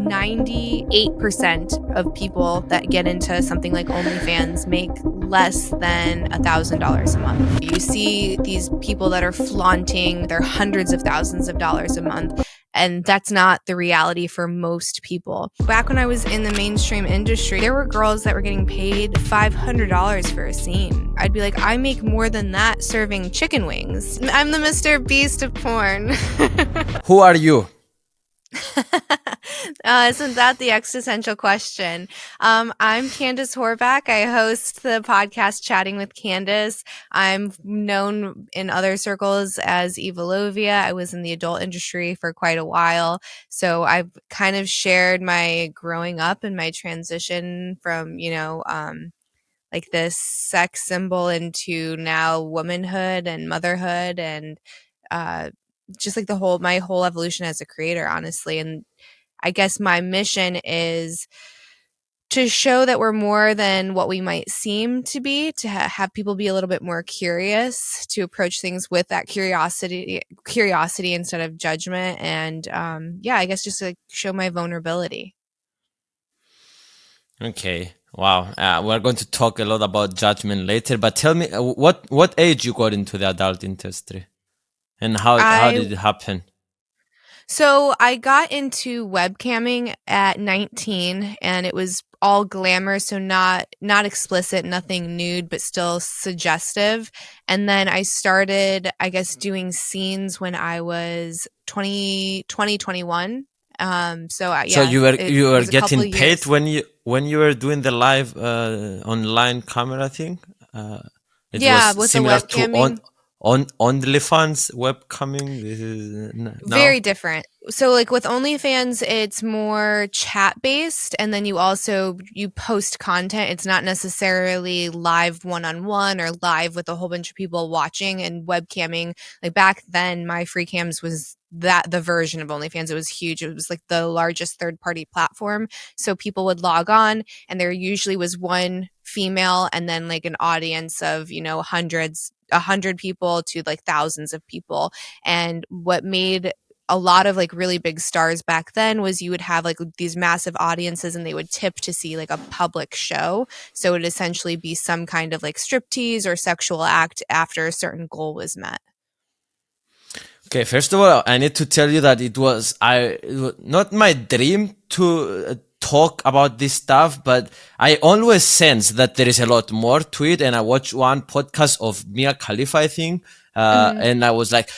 98% of people that get into something like OnlyFans make less than $1,000 a month. You see these people that are flaunting their hundreds of thousands of dollars a month, and that's not the reality for most people. Back when I was in the mainstream industry, there were girls that were getting paid $500 for a scene. I'd be like, I make more than that serving chicken wings. I'm the Mr. Beast of porn. Who are you? Isn't that the existential question? I'm Candice Horbacz. I host the podcast Chatting with Candice. I'm known in other circles as Eva Lovia. I was in the adult industry for quite a while. So I've kind of shared my growing up and my transition from, like this sex symbol into now womanhood and motherhood and just like my whole evolution as a creator, honestly. And I guess my mission is to show that we're more than what we might seem to be, to have people be a little bit more curious, to approach things with that curiosity instead of judgment. And I guess just to show my vulnerability. Okay. Wow. We're going to talk a lot about judgment later, but tell me what age you got into the adult industry and how did it happen? So I got into webcamming at 19, and it was all glamour, so not explicit, nothing nude, but still suggestive. And then I started, I guess, doing scenes when I was 21. So you were getting paid when you were doing the live online camera thing. It was with similar the webcamming. On OnlyFans webcamming. This is very different. So like with OnlyFans, it's more chat based, and then you post content. It's not necessarily live one-on-one or live with a whole bunch of people watching. And webcamming, like back then, my free cams was the version of OnlyFans. It was huge. It was like the largest third-party platform. So people would log on, and there usually was one female and then like an audience of 100 people to like thousands of people. And what made a lot of like really big stars back then was you would have like these massive audiences, and they would tip to see like a public show. So it would essentially be some kind of like striptease or sexual act after a certain goal was met. Okay, first of all, I need to tell you that it was not my dream to talk about this stuff, but I always sense that there is a lot more to it. And I watched one podcast of Mia Khalifa, I think, and I was like,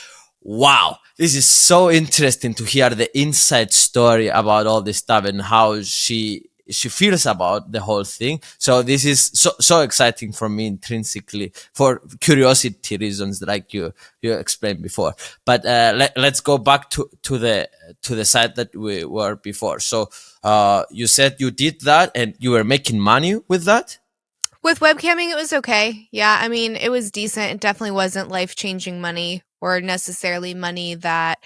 wow, this is so interesting to hear the inside story about all this stuff and how she feels about the whole thing. So this is so exciting for me intrinsically, for curiosity reasons, like you explained before. But let's go back to the side that we were before. So you said you did that and you were making money with that? With webcamming, it was okay. Yeah, I mean, it was decent. It definitely wasn't life-changing money or necessarily money that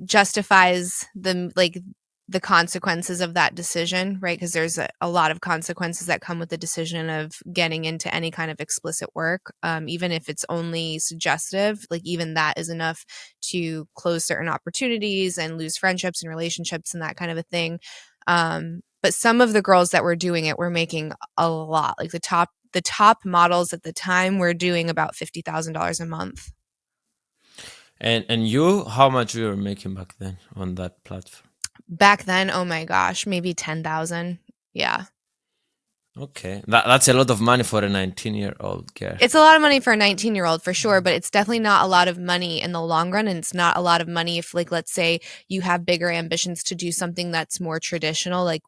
justifies the consequences of that decision, right? Because there's a lot of consequences that come with the decision of getting into any kind of explicit work, even if it's only suggestive. Like even that is enough to close certain opportunities and lose friendships and relationships and that kind of a thing. But some of the girls that were doing it were making a lot. Like the top models at the time were doing about $50,000 a month. And you, how much you were making back then on that platform? Back then, oh my gosh, maybe 10,000. Yeah. Okay. That's a lot of money for a 19-year-old girl. It's a lot of money for a 19-year-old for sure, but it's definitely not a lot of money in the long run. And it's not a lot of money if, like, let's say you have bigger ambitions to do something that's more traditional, like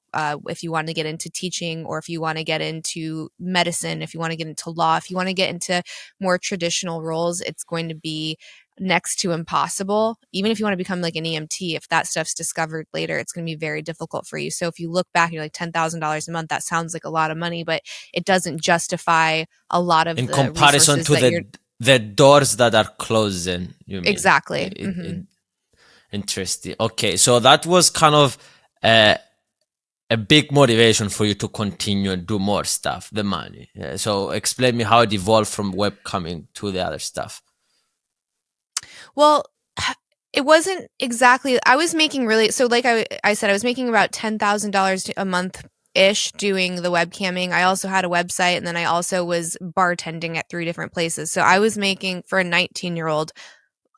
if you want to get into teaching, or if you want to get into medicine, if you want to get into law, if you want to get into more traditional roles, it's going to be next to impossible. Even if you want to become like an EMT, if that stuff's discovered later, it's going to be very difficult for you. So if you look back, you're like $10,000 a month, that sounds like a lot of money, but it doesn't justify a lot of in comparison to the doors that are closing. You mean exactly? Interesting. Okay, so that was kind of a big motivation for you to continue and do more stuff, the money. So explain me how it evolved from webcamming to the other stuff. Well, It wasn't exactly, I was making really, so like I said, I was making about $10,000 a month ish doing the webcamming. I also had a website, and then I also was bartending at 3 different places. So I was making, for a 19-year-old,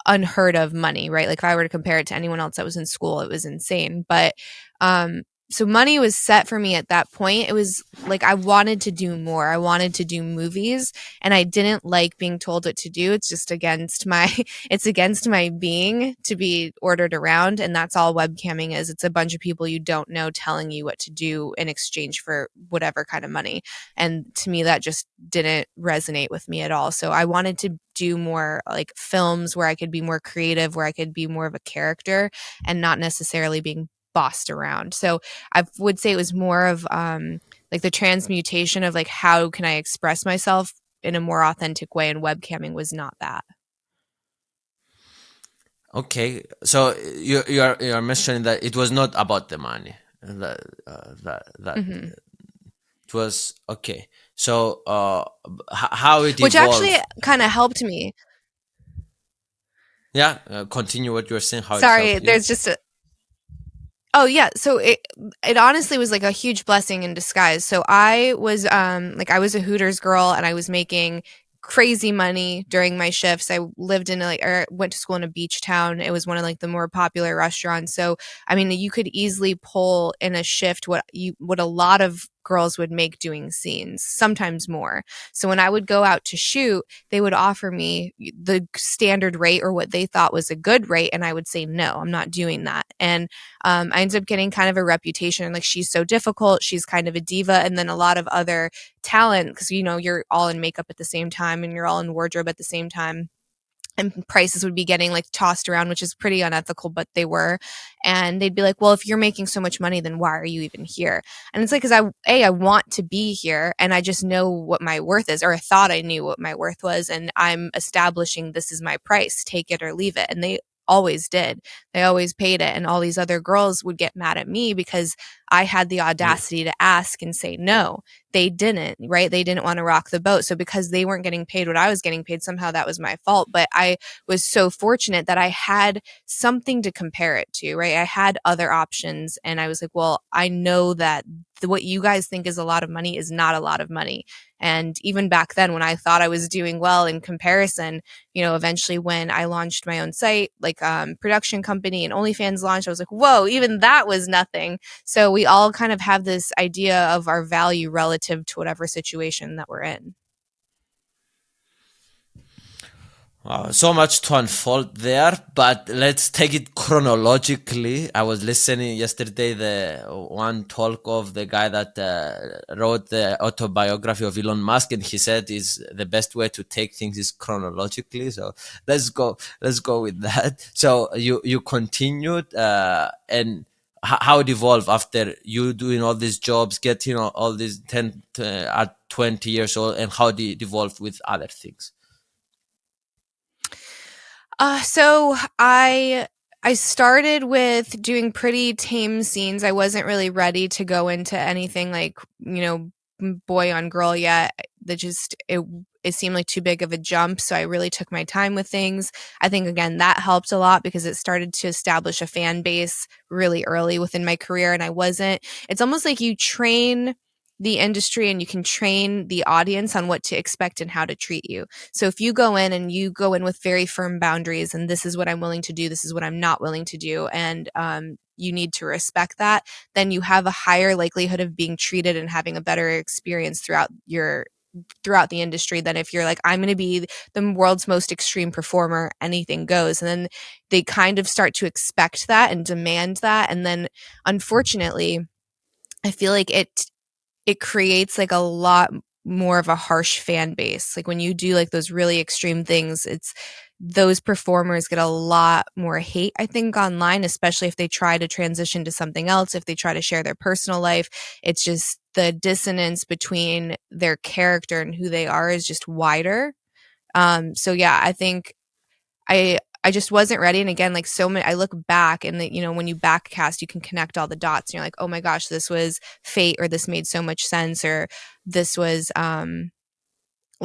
unheard of money, right? Like if I were to compare it to anyone else that was in school, it was insane. But um so money was set for me at that point. It was like I wanted to do more. I wanted to do movies, and I didn't like being told what to do. It's just against my it's against my being to be ordered around, and that's all webcamming is. It's a bunch of people you don't know telling you what to do in exchange for whatever kind of money. And to me that just didn't resonate with me at all. So I wanted to do more like films where I could be more creative, where I could be more of a character and not necessarily being bossed around. So I would say it was more of like the transmutation of like how can I express myself in a more authentic way, and webcamming was not that. Okay, so you're mentioning that it was not about the money. That Hmm. it was okay. So how it Which actually evolved? kind of helped me. Yeah, continue what you're saying. How it Sorry, helped you? there's just a, oh yeah, so it honestly was like a huge blessing in disguise. So I was like I was a Hooters girl, and I was making crazy money during my shifts. I lived in like, or went to school in a beach town. It was one of like the more popular restaurants. So I mean, you could easily pull in a shift what a lot of girls would make doing scenes, sometimes more. So when I would go out to shoot, they would offer me the standard rate or what they thought was a good rate, and I would say no, I'm not doing that. And I ended up getting kind of a reputation like she's so difficult, she's kind of a diva, and then a lot of other talent because you're all in makeup at the same time and you're all in wardrobe at the same time, and prices would be getting like tossed around, which is pretty unethical, but they were. And they'd be like, well, if you're making so much money, then why are you even here? And it's like, because I want to be here, and I just know what my worth is, or I thought I knew what my worth was, and I'm establishing this is my price, take it or leave it. And they always did. They always paid it. And all these other girls would get mad at me because I had the Yeah. audacity to ask and say no. They didn't, right? They didn't want to rock the boat. So because they weren't getting paid what I was getting paid, somehow that was my fault. But I was so fortunate that I had something to compare it to, right? I had other options, and I was like, well, I know that what you guys think is a lot of money is not a lot of money. And even back then, when I thought I was doing well in comparison, eventually when I launched my own site, like production company, and OnlyFans launched, I was like, whoa, even that was nothing. So we all kind of have this idea of our value relative to whatever situation that we're in. So much to unfold there, but let's take it chronologically. I was listening yesterday the one talk of the guy that wrote the autobiography of Elon Musk, and he said is the best way to take things is chronologically. So let's go with that. So you continued, and how it evolved after you doing all these jobs, getting all these 10 at 20 years old, and how did it evolve with other things? So I started with doing pretty tame scenes. I wasn't really ready to go into anything like, boy on girl yet. That just it seemed like too big of a jump, so I really took my time with things. I think again that helped a lot because it started to establish a fan base really early within my career, and I wasn't it's almost like you train the industry and you can train the audience on what to expect and how to treat you. So if you go in and you go in with very firm boundaries, and this is what I'm willing to do, this is what I'm not willing to do, and you need to respect that, then you have a higher likelihood of being treated and having a better experience throughout the industry than if you're like, I'm going to be the world's most extreme performer, anything goes. And then they kind of start to expect that and demand that. And then unfortunately, I feel like it creates like a lot more of a harsh fan base. Like when you do like those really extreme things, it's those performers get a lot more hate, I think, online, especially if they try to transition to something else, if they try to share their personal life. It's just the dissonance between their character and who they are is just wider. So yeah, I think I just wasn't ready. And again, like so many, I look back and when you backcast, you can connect all the dots and you're like, oh my gosh, this was fate, or this made so much sense, or this was,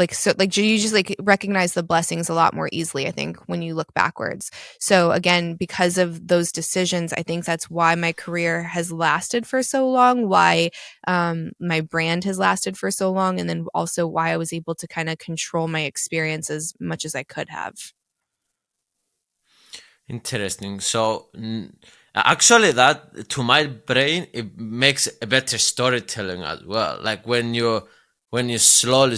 like, so like you just like recognize the blessings a lot more easily, I think, when you look backwards. So again, because of those decisions, I think that's why my career has lasted for so long, why my brand has lasted for so long, and then also why I was able to kind of control my experience as much as I could have. Interesting. So actually, that to my brain, it makes a better storytelling as well. Like when you slowly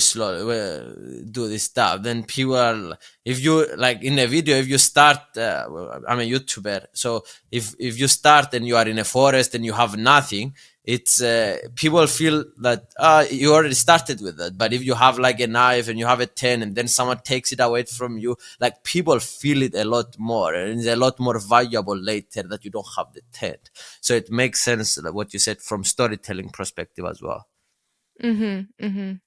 do this stuff, then people are if you like in a video, if you start, I'm a YouTuber, so if you start and you are in a forest and you have nothing, it's people feel that you already started with that. But if you have like a knife and you have a 10 and then someone takes it away from you, like people feel it a lot more and it's a lot more valuable later that you don't have the 10. So it makes sense what you said from storytelling perspective as well. Mhm. Mhm.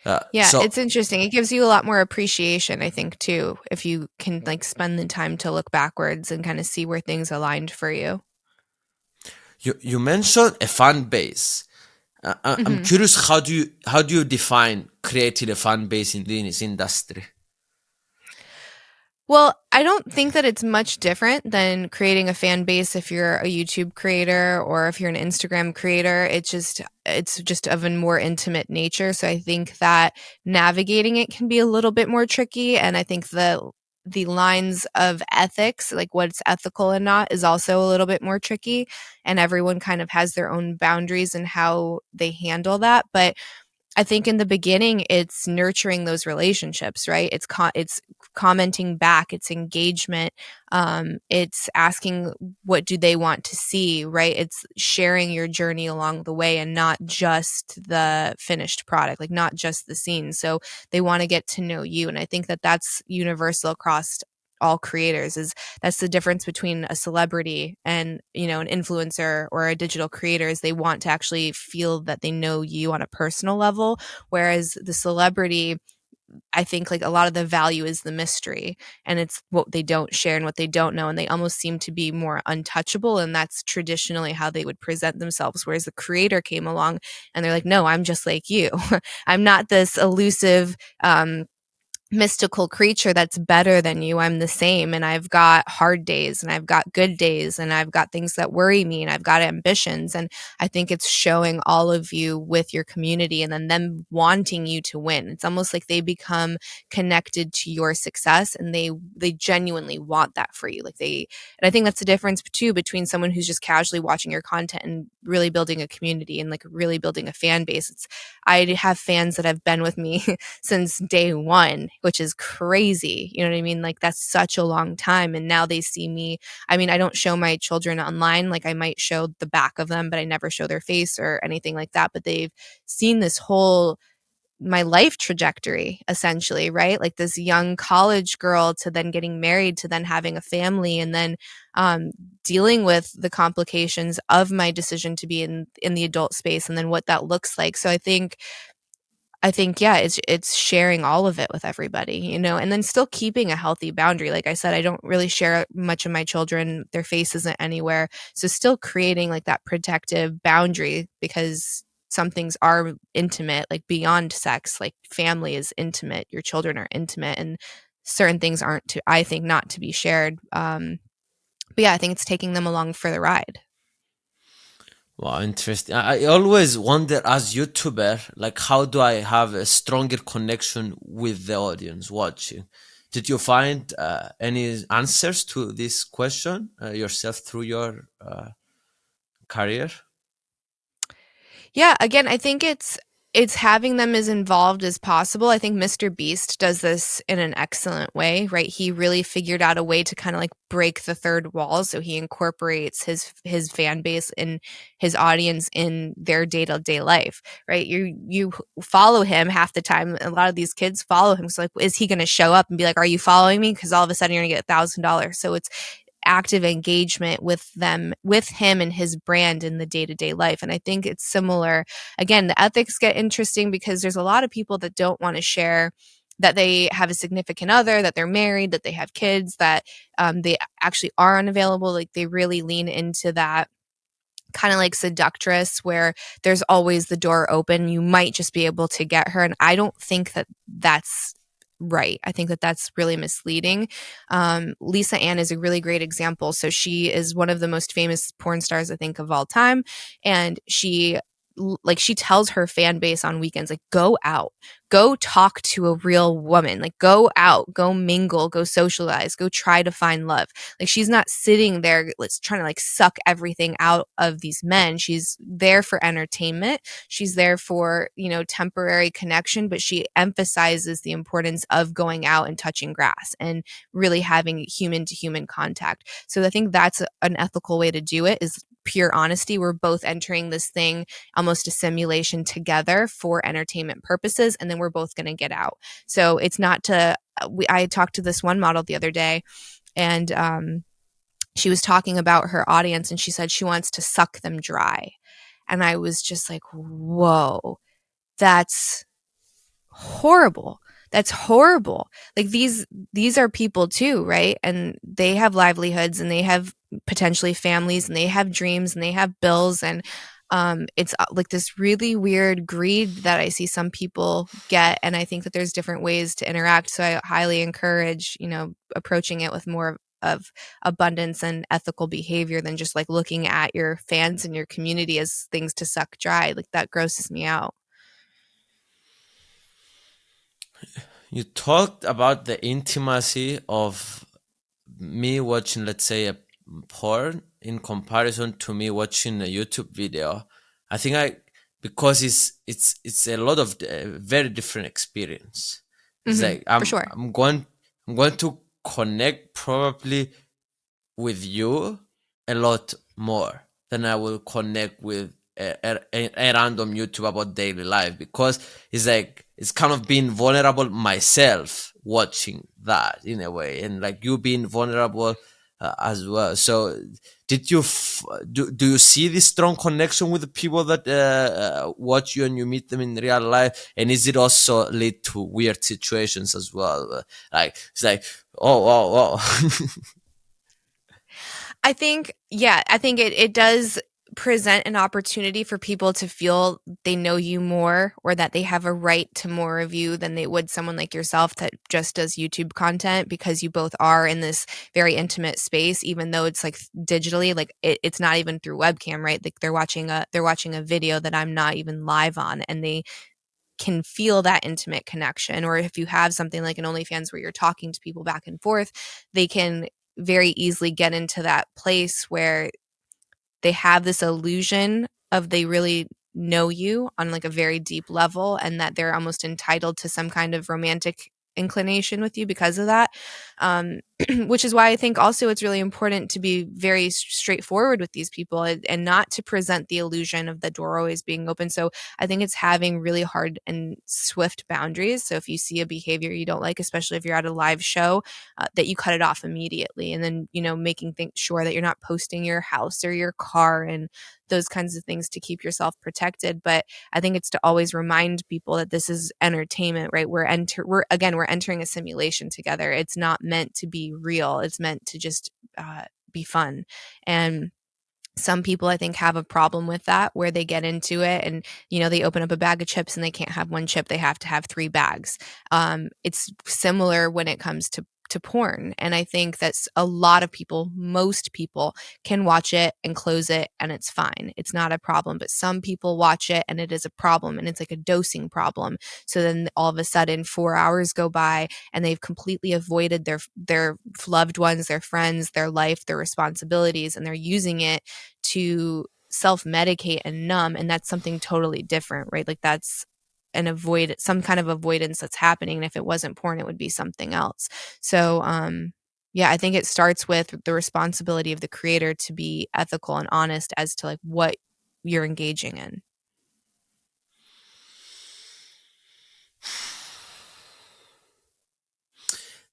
Yeah, So it's interesting. It gives you a lot more appreciation, I think, too, if you can like spend the time to look backwards and kind of see where things aligned for you. you mentioned a fan base. I'm Mhm. curious, how do you define creating a fan base in this industry? Well, I don't think that it's much different than creating a fan base if you're a YouTube creator or if you're an Instagram creator. It's just of a more intimate nature. So I think that navigating it can be a little bit more tricky, and I think the lines of ethics, like what's ethical and not, is also a little bit more tricky, and everyone kind of has their own boundaries and how they handle that. But I think in the beginning, it's nurturing those relationships, right? It's commenting back, it's engagement, it's asking what do they want to see, right? It's sharing your journey along the way and not just the finished product, like not just the scene. So they want to get to know you, and I think that that's universal across all creators. Is That's the difference between a celebrity and, an influencer or a digital creator, is they want to actually feel that they know you on a personal level, whereas the celebrity, I think, like, a lot of the value is the mystery, and it's what they don't share and what they don't know, and they almost seem to be more untouchable, and that's traditionally how they would present themselves. Whereas the creator came along and they're like, no, I'm just like you. I'm not this elusive mystical creature that's better than you. I'm the same, and I've got hard days and I've got good days and I've got things that worry me and I've got ambitions. And I think it's showing all of you with your community and then them wanting you to win. It's almost like they become connected to your success, and they genuinely want that for you. And I think that's the difference too between someone who's just casually watching your content and really building a community and like really building a fan base. I have fans that have been with me since day one, which is crazy. You know what I mean? Like, that's such a long time. And now they see me. I mean, I don't show my children online. Like, I might show the back of them, but I never show their face or anything like that. But they've seen this whole my life trajectory, essentially, right? Like this young college girl to then getting married to then having a family, and then um, dealing with the complications of my decision to be in the adult space, and then what that looks like. So I think, yeah, it's sharing all of it with everybody, and then still keeping a healthy boundary. Like I said, I don't really share much of my children. Their face isn't anywhere. So still creating like that protective boundary, because some things are intimate, like beyond sex, like family is intimate, your children are intimate, and certain things aren't I think, not to be shared. But yeah, I think it's taking them along for the ride. Wow, interesting. I always wonder as YouTuber, like how do I have a stronger connection with the audience watching? Did you find any answers to this question yourself through your career? Yeah, again, I think it's having them as involved as possible. I think Mr. Beast does this in an excellent way, right? He really figured out a way to kind of like break the third wall, so he incorporates his fan base and his audience in their day-to-day life, right? You follow him half the time. A lot of these kids follow him. So like, is he going to show up and be like, "Are you following me?" Because all of a sudden you're going to get $1,000. So it's active engagement with them, with him and his brand in the day-to-day life. And I think it's similar. Again, the ethics get interesting because there's a lot of people that don't want to share that they have a significant other, that they're married, that they have kids, that they actually are unavailable. Like, they really lean into that kind of like seductress where there's always the door open. You might just be able to get her. And I don't think that that's right. I think that that's really misleading. Lisa Ann is a really great example. So she is one of the most famous porn stars, I think, of all time. And she tells her fan base on weekends, like, go out, go talk to a real woman, like, go out, go mingle, go socialize, go try to find love. Like, she's not sitting there trying to like suck everything out of these men. She's there for entertainment. She's there for, temporary connection, but she emphasizes the importance of going out and touching grass and really having human to human contact. So I think that's an ethical way to do it, is pure honesty. We're both entering this thing, almost a simulation, together for entertainment purposes, and then we're both going to get out. So it's not to I talked to this one model the other day, and she was talking about her audience, and she said she wants to suck them dry. And I was just like, whoa, that's horrible. That's horrible. Like, these are people too, right? And they have livelihoods, and they have potentially families, and they have dreams, and they have bills, and it's like this really weird greed that I see some people get. And I think that there's different ways to interact. So I highly encourage, approaching it with more of abundance and ethical behavior than just like looking at your fans and your community as things to suck dry. Like, that grosses me out. You talked about the intimacy of me watching, let's say, a porn in comparison to me watching a YouTube video. I think because it's a lot of very different experience. It's like For sure. I'm going to connect probably with you a lot more than I will connect with a random YouTube about daily life, because it's like it's kind of being vulnerable myself watching that in a way, and like you being vulnerable as well. So did you do you see this strong connection with the people that watch you and you meet them in real life, and is it also lead to weird situations as well? Like it's like, oh wow wow. I think it does present an opportunity for people to feel they know you more, or that they have a right to more of you than they would someone like yourself that just does YouTube content, because you both are in this very intimate space, even though it's like digitally, like it's not even through webcam, right? Like they're watching a video that I'm not even live on, and they can feel that intimate connection. Or if you have something like an OnlyFans where you're talking to people back and forth, they can very easily get into that place where they have this illusion of they really know you on like a very deep level, and that they're almost entitled to some kind of romantic inclination with you because of that. Which is why I think also it's really important to be very straightforward with these people, and not to present the illusion of the door always being open. So I think it's having really hard and swift boundaries. So if you see a behavior you don't like, especially if you're at a live show, that you cut it off immediately. And then, making sure that you're not posting your house or your car and those kinds of things to keep yourself protected. But I think it's to always remind people that this is entertainment, right? We're entering a simulation together. It's not meant to be real. It's meant to just be fun. And some people, I think, have a problem with that, where they get into it and, they open up a bag of chips and they can't have one chip. They have to have 3 bags. It's similar when it comes to porn. And I think that's a lot of people, most people can watch it and close it and it's fine. It's not a problem. But some people watch it and it is a problem, and it's like a dosing problem. So then all of a sudden 4 hours go by and they've completely avoided their loved ones, their friends, their life, their responsibilities, and they're using it to self-medicate and numb. And that's something totally different, right? Like, that's some kind of avoidance that's happening. And if it wasn't porn, it would be something else. So, yeah, I think it starts with the responsibility of the creator to be ethical and honest as to like what you're engaging in.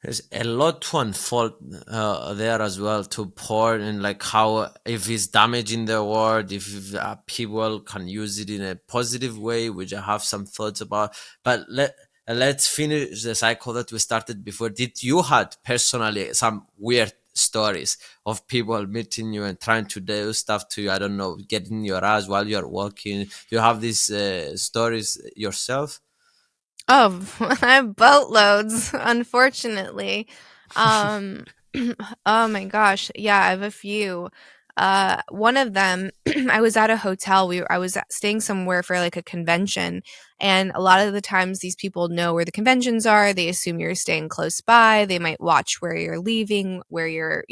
There's a lot to unfold there as well, to porn, and like how, if it's damaging the world, if people can use it in a positive way, which I have some thoughts about. But let's finish the cycle that we started before. Did you had personally some weird stories of people meeting you and trying to do stuff to you. I don't know, getting your ass while you're walking. Do you have these stories yourself? Oh, I have boatloads, unfortunately. Um, oh my gosh. Yeah, I have a few. One of them, I was at a hotel. I was staying somewhere for like a convention, and a lot of the times these people know where the conventions are. They assume you're staying close by. They might watch where you're leaving, where you're,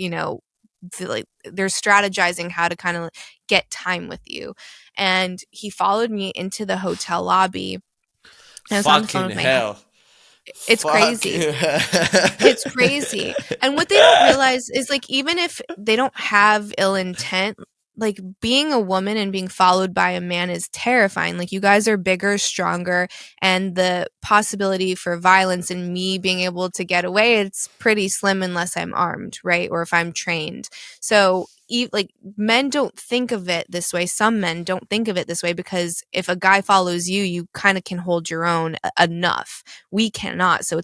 like they're strategizing how to kind of get time with you. And he followed me into the hotel lobby. I was on the phone Fucking with hell. it's crazy. Fucking hell. It's crazy. And what they don't realize is like even if they don't have ill intent, like being a woman and being followed by a man is terrifying. Like you guys are bigger, stronger, and the possibility for violence and me being able to get away, it's pretty slim unless I'm armed, right? Or if I'm trained. So like men don't think of it this way. Some men don't think of it this way because if a guy follows you, you kind of can hold your own enough. We cannot. So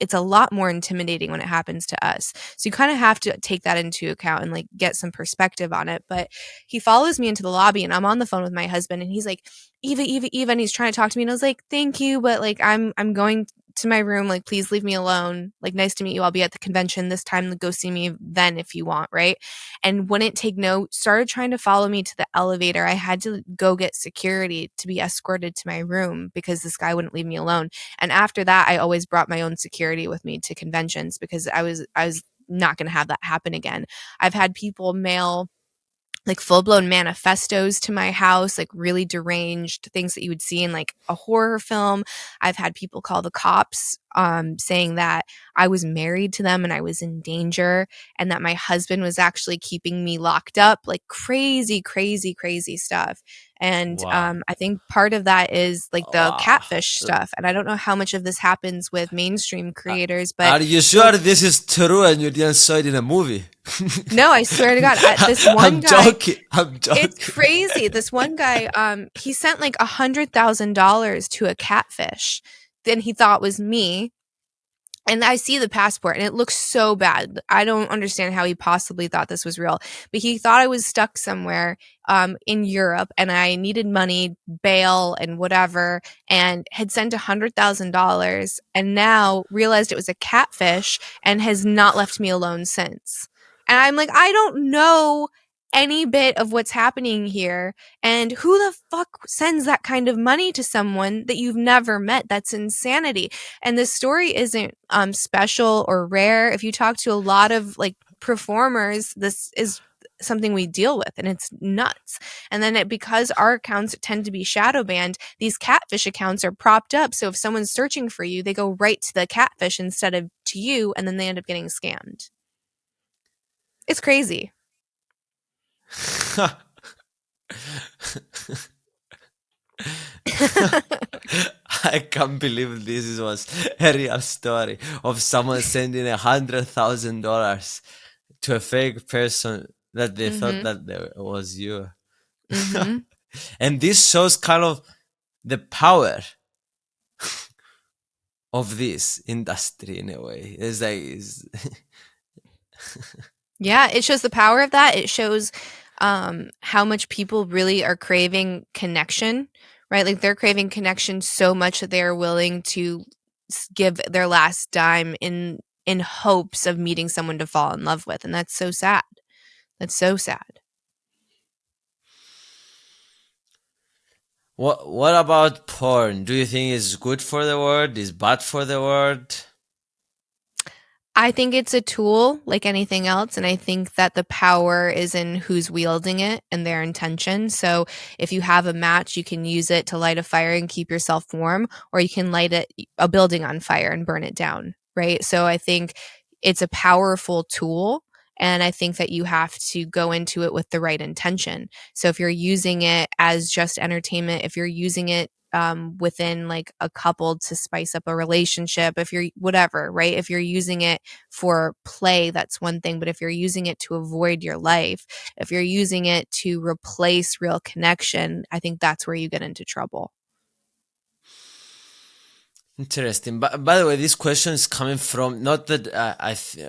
it's a lot more intimidating when it happens to us. So you kind of have to take that into account and like get some perspective on it. But he follows me into the lobby and I'm on the phone with my husband and he's like, Eva, Eva, Eva, and he's trying to talk to me. And I was like, thank you, but like I'm going to my room. Like, please leave me alone. Like, nice to meet you. I'll be at the convention this time. Go see me then if you want, right? And wouldn't take no, started trying to follow me to the elevator. I had to go get security to be escorted to my room because this guy wouldn't leave me alone. And after that, I always brought my own security with me to conventions because I was not going to have that happen again. I've had people mail like full-blown manifestos to my house, like really deranged things that you would see in like a horror film. I've had people call the cops saying that I was married to them and I was in danger and that my husband was actually keeping me locked up, like crazy, crazy, crazy stuff. And Wow. I think part of that is like the Wow. catfish stuff. And I don't know how much of this happens with mainstream creators, but Are you you'll sure this is true and you didn't saw it in a movie? no, I swear to God, this one I'm guy, joking. I'm it's joking. crazy. This one guy, he sent like $100,000 to a catfish. Then he thought was me. And I see the passport and it looks so bad. I don't understand how he possibly thought this was real. But he thought I was stuck somewhere in Europe and I needed money, bail, and whatever, and had sent $100,000 and now realized it was a catfish and has not left me alone since. And I'm like, I don't know any bit of what's happening here. And who the fuck sends that kind of money to someone that you've never met? That's insanity. And this story isn't special or rare. If you talk to a lot of like performers, this is something we deal with and it's nuts. And then because our accounts tend to be shadow banned, these catfish accounts are propped up. So if someone's searching for you, they go right to the catfish instead of to you, and then they end up getting scammed. It's crazy. I can't believe this was a real story of someone sending $100,000 to a fake person that they thought Mm-hmm. that was you. Mm-hmm. And this shows kind of the power of this industry in a way. It's like Yeah, it shows the power of that. It shows how much people really are craving connection, right? Like they're craving connection so much that they are willing to give their last dime in hopes of meeting someone to fall in love with, and that's so sad. That's so sad. what about porn? Do you think it's good for the world? Is bad for the world? I think it's a tool like anything else. And I think that the power is in who's wielding it and their intention. So if you have a match, you can use it to light a fire and keep yourself warm, or you can light a building on fire and burn it down. Right. So I think it's a powerful tool. And I think that you have to go into it with the right intention. So if you're using it as just entertainment, if you're using it within like a couple to spice up a relationship, if you're whatever, right? If you're using it for play, that's one thing. But if you're using it to avoid your life, if you're using it to replace real connection, I think that's where you get into trouble. Interesting. But by the way, this question is coming from not that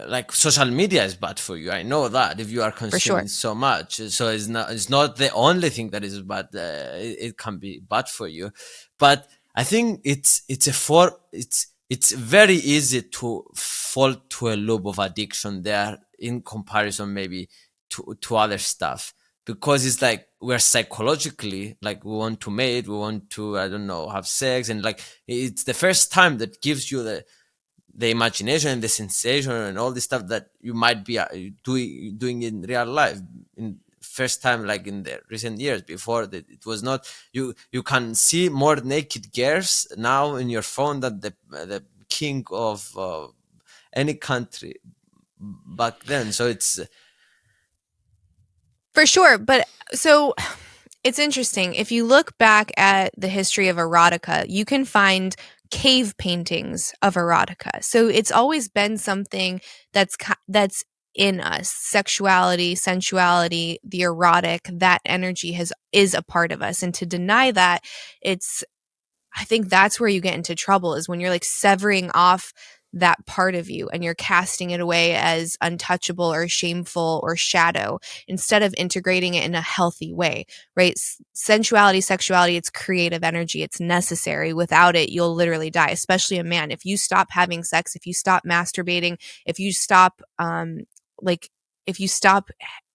like social media is bad for you. I know that if you are For consuming sure. so much, so it's not the only thing that is bad. It can be bad for you, but I think it's very easy to fall to a loop of addiction there in comparison maybe to other stuff, because it's like we're psychologically like we want to mate, we want to, I don't know, have sex, and like it's the first time that gives you the imagination and the sensation and all this stuff that you might be doing in real life in first time, like in the recent years. Before that it was not. You can see more naked girls now in your phone than the king of any country back then. So it's For sure. But so it's interesting. If you look back at the history of erotica, you can find cave paintings of erotica. So it's always been something that's in us. Sexuality, sensuality, the erotic, that energy is a part of us. And to deny that, it's I think that's where you get into trouble, is when you're like severing off that part of you and you're casting it away as untouchable or shameful or shadow instead of integrating it in a healthy way, right? Sensuality, sexuality, it's creative energy. It's necessary. Without it, you'll literally die, especially a man. If you stop having sex, if you stop masturbating, if you stop, like, if you stop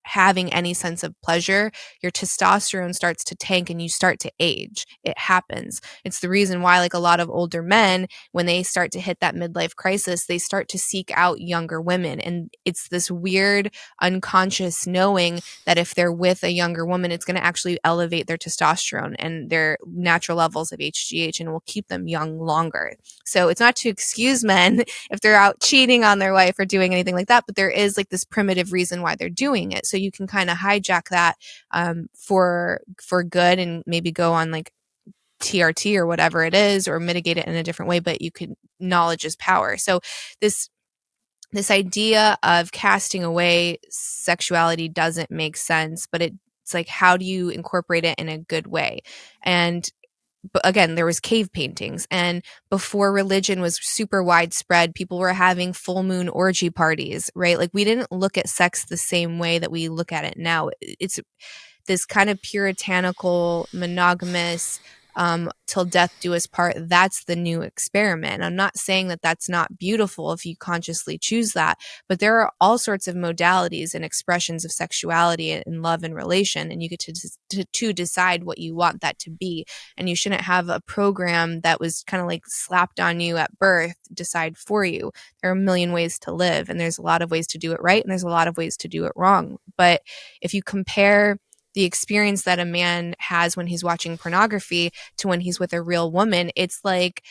having any sense of pleasure, your testosterone starts to tank and you start to age. It happens. It's the reason why, like, a lot of older men, when they start to hit that midlife crisis, they start to seek out younger women. And it's this weird unconscious knowing that if they're with a younger woman, it's going to actually elevate their testosterone and their natural levels of HGH and will keep them young longer. So it's not to excuse men if they're out cheating on their wife or doing anything like that, but there is like this primitive reason why they're doing it. So you can kind of hijack that for good and maybe go on like TRT or whatever it is, or mitigate it in a different way. But you can, knowledge is power. So this idea of casting away sexuality doesn't make sense, but it's like, how do you incorporate it in a good way? And but again, there was cave paintings, and before religion was super widespread, people were having full moon orgy parties, right? Like, we didn't look at sex the same way that we look at it now. It's this kind of puritanical, monogamous, till death do us part. That's the new experiment. I'm not saying that that's not beautiful if you consciously choose that, but there are all sorts of modalities and expressions of sexuality and love and relation, and you get to decide what you want that to be. And you shouldn't have a program that was kind of like slapped on you at birth decide for you. There are a million ways to live, and there's a lot of ways to do it right, and there's a lot of ways to do it wrong. But if you compare the experience that a man has when he's watching pornography to when he's with a real woman, it's like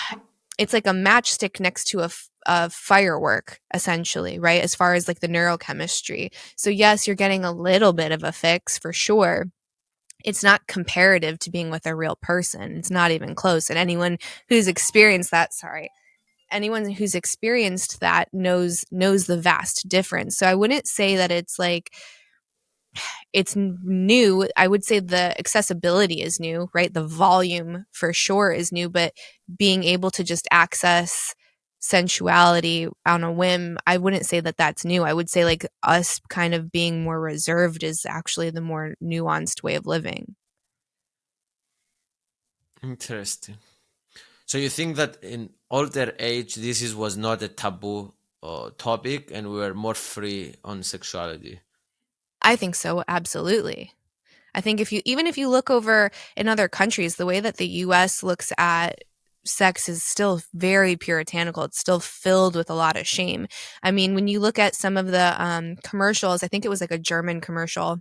a matchstick next to a firework, essentially, right? As far as like the neurochemistry. So yes, you're getting a little bit of a fix for sure. It's not comparative to being with a real person. It's not even close. And anyone who's experienced that knows the vast difference. So I wouldn't say that it's like it's new. I would say the accessibility is new, right? The volume for sure is new, but being able to just access sensuality on a whim, I wouldn't say that that's new. I would say like us kind of being more reserved is actually the more nuanced way of living. interesting. So you think that in older age, was not a taboo topic, and we were more free on sexuality? I think so, absolutely. I think if you look over in other countries, the way that the US looks at sex is still very puritanical. It's still filled with a lot of shame. I mean, when you look at some of the commercials, I think it was like a German commercial,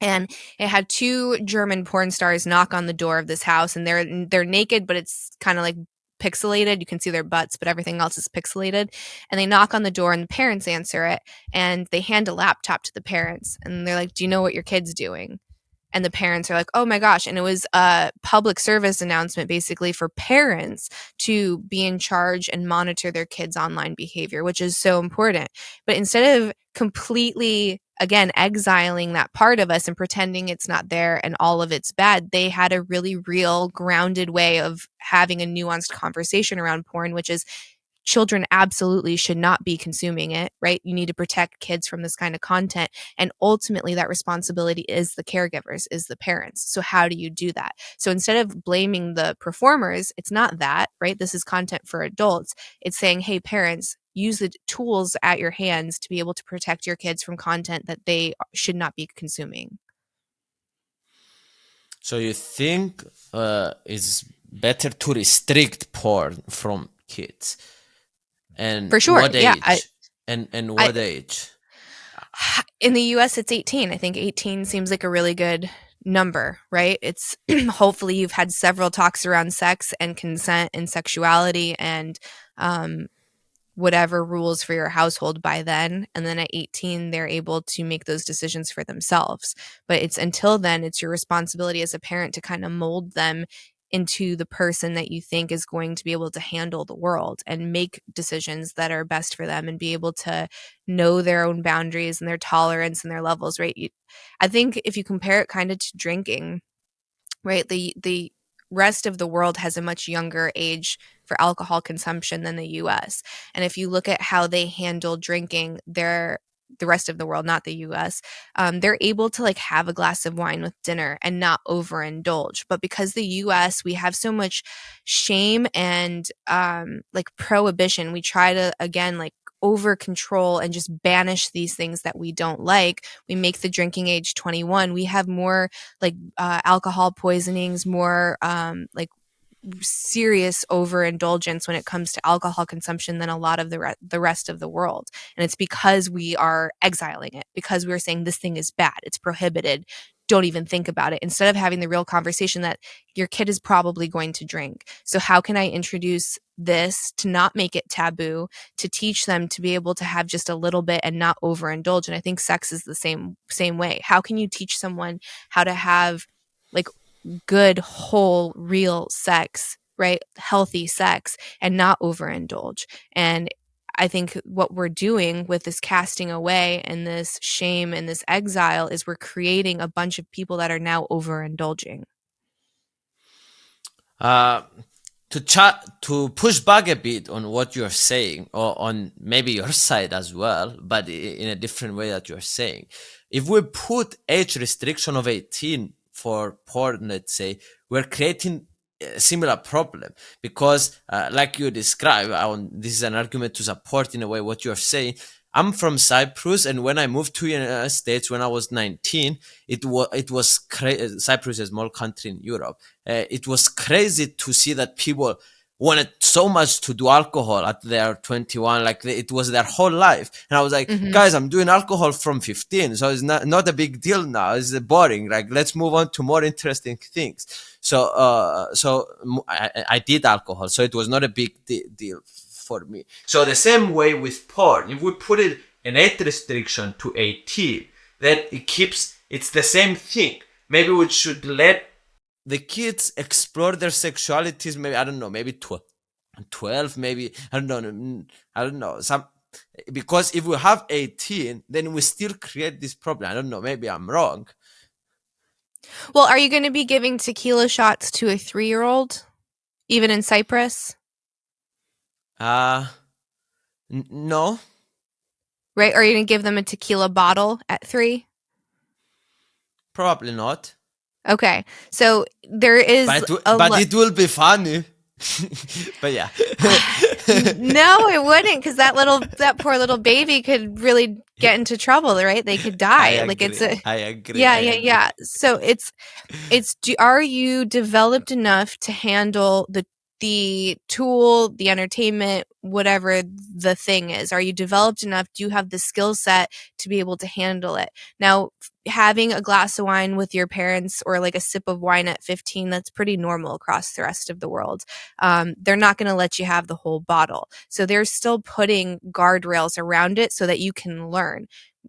and it had two German porn stars knock on the door of this house, and they're naked, but it's kind of like pixelated. You can see their butts, but everything else is pixelated. And they knock on the door, and the parents answer it, and they hand a laptop to the parents, and they're like, "Do you know what your kid's doing?" And the parents are like, "Oh my gosh." And it was a public service announcement basically for parents to be in charge and monitor their kids' online behavior, which is so important. But instead of completely again, exiling that part of us and pretending it's not there and all of it's bad. They had a really real, grounded way of having a nuanced conversation around porn, which is children absolutely should not be consuming it, right? You need to protect kids from this kind of content. And ultimately, that responsibility is the caregivers, is the parents. So, how do you do that? So, instead of blaming the performers, it's not that, right? This is content for adults. It's saying, hey, parents, use the tools at your hands to be able to protect your kids from content that they should not be consuming. So you think it's better to restrict porn from kids? And For sure. what Yeah. age? And what age? In the US, it's 18. I think 18 seems like a really good number, right? It's hopefully you've had several talks around sex and consent and sexuality and whatever rules for your household by then. And then at 18, they're able to make those decisions for themselves. But it's until then, it's your responsibility as a parent to kind of mold them into the person that you think is going to be able to handle the world and make decisions that are best for them and be able to know their own boundaries and their tolerance and their levels, right? I think if you compare it kind of to drinking, right? The rest of the world has a much younger age for alcohol consumption than the US. And if you look at how they handle drinking, the rest of the world, not the US, they're able to like have a glass of wine with dinner and not overindulge. But because the US, we have so much shame and like prohibition, we try to again like over control and just banish these things that we don't like. We make the drinking age 21. We have more like alcohol poisonings, more like serious overindulgence when it comes to alcohol consumption than a lot of the rest of the world. And it's because we are exiling it, because we're saying this thing is bad, it's prohibited, don't even think about it, instead of having the real conversation that your kid is probably going to drink. So how can I introduce this to not make it taboo, to teach them to be able to have just a little bit and not overindulge? And I think sex is the same way. How can you teach someone how to have like good, whole, real sex, right? Healthy sex and not overindulge. And I think what we're doing with this casting away and this shame and this exile is we're creating a bunch of people that are now overindulging. Uh, to push back a bit on what you're saying, or on maybe your side as well, but in a different way that you're saying. If we put age restriction of 18 for porn, let's say, we're creating a similar problem because, like you described, this is an argument to support in a way what you're saying. I'm from Cyprus, and when I moved to the United States when I was 19, Cyprus is a small country in Europe. It was crazy to see that people wanted so much to do alcohol at their 21, like it was their whole life. And I was like, guys, I'm doing alcohol from 15, so it's not a big deal now. It's boring. Like, let's move on to more interesting things. So I did alcohol, so it was not a big deal for me. So the same way with porn, if we put it an age restriction to 18, then it's the same thing. Maybe we should let the kids explore their sexualities. Maybe, I don't know, maybe 12, maybe, I don't know, because if we have 18, then we still create this problem. I don't know, maybe I'm wrong. Well, are you going to be giving tequila shots to a 3-year-old, even in Cyprus? No. Right? Are you going to give them a tequila bottle at 3? Probably not. Okay, so there is but it will be funny. But yeah. No, it wouldn't, because that poor little baby could really get into trouble, right? They could die. I agree. Yeah. So are you developed enough to handle the tool, the entertainment, whatever the thing is? Are you developed enough? Do you have the skill set to be able to handle it? Now, having a glass of wine with your parents or like a sip of wine at 15, that's pretty normal across the rest of the world. They're not going to let you have the whole bottle. So they're still putting guardrails around it so that you can learn.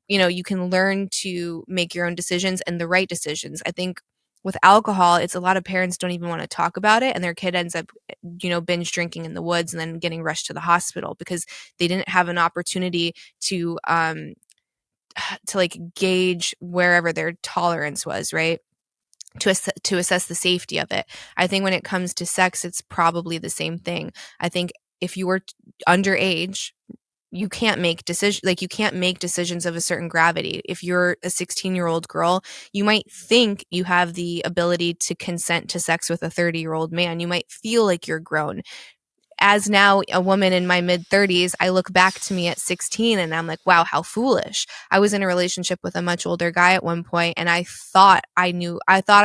You can learn to make your own decisions and the right decisions. I think with alcohol, it's a lot of parents don't even want to talk about it, and their kid ends up, binge drinking in the woods and then getting rushed to the hospital because they didn't have an opportunity to like gauge wherever their tolerance was, right? To assess the safety of it. I think when it comes to sex, it's probably the same thing. I think if you were underage, you can't make decisions, like you can't make decisions of a certain gravity. If you're a 16-year-old girl, you might think you have the ability to consent to sex with a 30-year-old man. You might feel like you're grown. As now a woman in my mid 30s, I look back to me at 16 and I'm like, wow, how foolish. I was in a relationship with a much older guy at one point and I thought I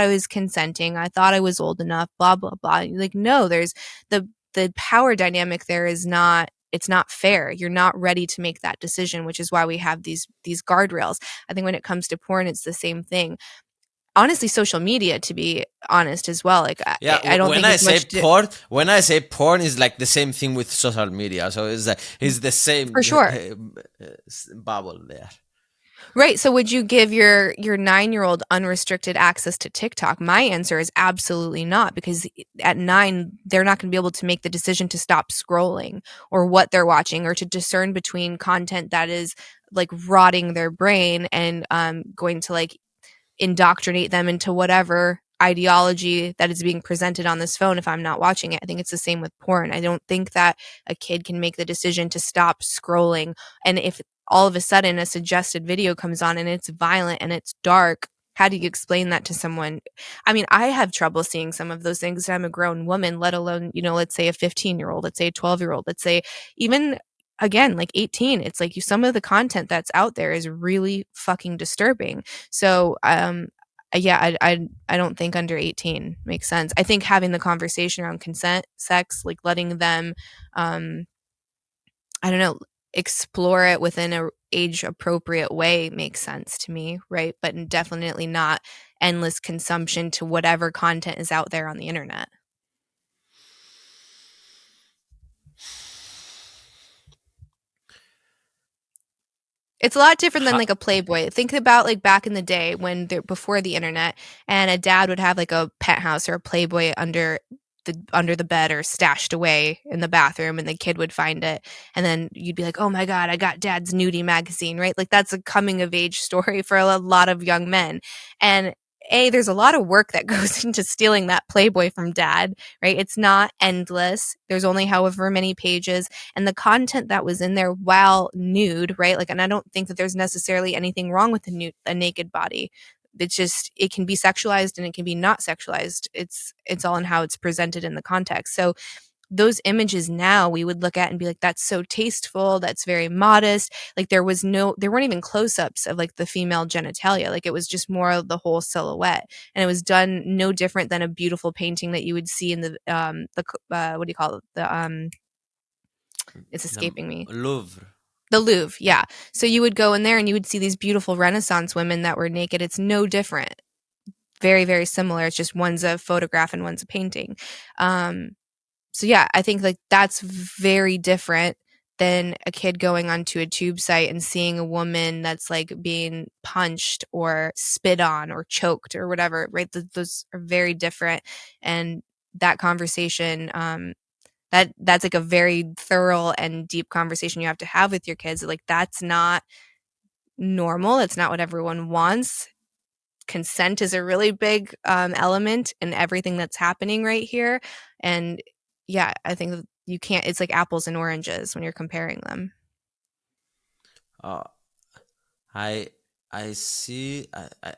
was consenting. I thought I was old enough, blah, blah, blah. Like, no, there's the power dynamic there is not, it's not fair. You're not ready to make that decision, which is why we have these guardrails. I think when it comes to porn, it's the same thing. Honestly, social media, to be honest, as well. Like, Yeah, I don't think it's much when I say porn is like the same thing with social media. So it's the same for sure. bubble there. Right. So would you give your 9-year-old unrestricted access to TikTok? My answer is absolutely not, because at 9 they're not going to be able to make the decision to stop scrolling or what they're watching, or to discern between content that is like rotting their brain and going to like indoctrinate them into whatever ideology that is being presented on this phone if I'm not watching it. I think it's the same with porn. I don't think that a kid can make the decision to stop scrolling. And if all of a sudden a suggested video comes on and it's violent and it's dark, how do you explain that to someone? I mean, I have trouble seeing some of those things. I'm a grown woman, let alone, let's say a 15-year-old, let's say a 12-year-old, let's say even again, like 18. It's like some of the content that's out there is really fucking disturbing. So, yeah, I don't think under 18 makes sense. I think having the conversation around consent, sex, like letting them, I don't know, explore it within a age appropriate way makes sense to me, right? But definitely not endless consumption to whatever content is out there on the internet. It's a lot different than Ha- like a Playboy. Think about like back in the day when before the internet, and a dad would have like a pet house or a Playboy under the bed or stashed away in the bathroom, and the kid would find it, and then you'd be like, "Oh my god, I got dad's nudie magazine," right? Like that's a coming of age story for a lot of young men. And there's a lot of work that goes into stealing that Playboy from dad, right? It's not endless. There's only however many pages, and the content that was in there, while nude, right? Like, and I don't think that there's necessarily anything wrong with a naked body. It's just, it can be sexualized and it can be not sexualized. It's all in how it's presented in the context. So those images now we would look at and be like, that's so tasteful, that's very modest. Like there weren't even close-ups of like the female genitalia. Like it was just more of the whole silhouette, and it was done no different than a beautiful painting that you would see in the what do you call it, it's the escaping me, Louvre. the Louvre. Yeah. So you would go in there and you would see these beautiful Renaissance women that were naked. It's no different. Very, very similar. It's just one's a photograph and one's a painting. So yeah, I think like that's very different than a kid going onto a tube site and seeing a woman that's like being punched or spit on or choked or whatever, right? Those are very different. And that conversation, that's like a very thorough and deep conversation you have to have with your kids. Like that's not normal. It's not what everyone wants. Consent is a really big element in everything that's happening right here. And yeah, I think you can't, it's like apples and oranges when you're comparing them. Uh, I I see.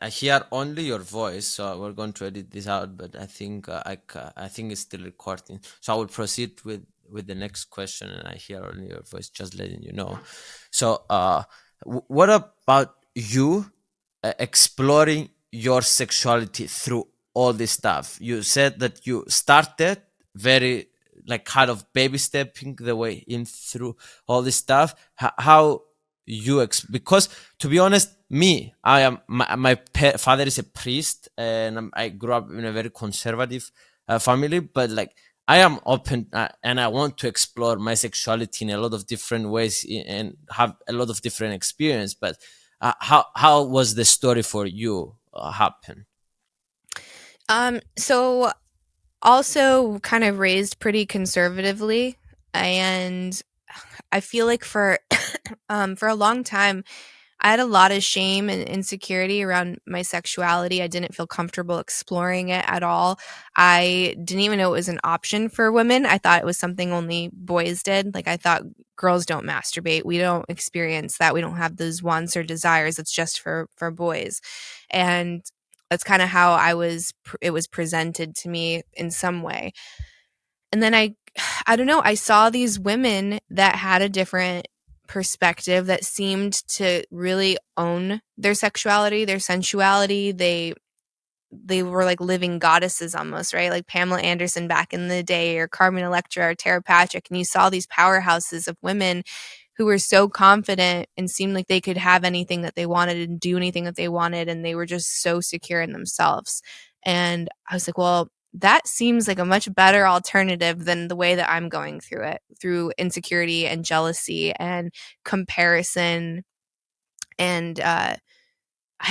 I hear only your voice, so we're going to edit this out. But I think I think it's still recording. So I will proceed with the next question, and I hear only your voice. Just letting you know. So, what about you exploring your sexuality through all this stuff? You said that you started very like kind of baby stepping the way in through all this stuff. How because to be honest, me, I am my father is a priest, and I grew up in a very conservative family, but like I am open, and I want to explore my sexuality in a lot of different ways and have a lot of different experience. But how was the story for you happen? So also kind of raised pretty conservatively, and I feel like for a long time I had a lot of shame and insecurity around my sexuality. I didn't feel comfortable exploring it at all. I didn't even know it was an option for women. I thought it was something only boys did. Like, I thought girls don't masturbate. We don't experience that. We don't have those wants or desires. It's just for boys. And that's kind of how it was presented to me in some way. And then I don't know, I saw these women that had a different perspective, that seemed to really own their sexuality, their sensuality. They were like living goddesses almost, right? Like Pamela Anderson back in the day, or Carmen Electra, or Tara Patrick. And you saw these powerhouses of women who were so confident and seemed like they could have anything that they wanted and do anything that they wanted. And they were just so secure in themselves. And I was like, well, that seems like a much better alternative than the way that I'm going through it, through insecurity and jealousy and comparison and I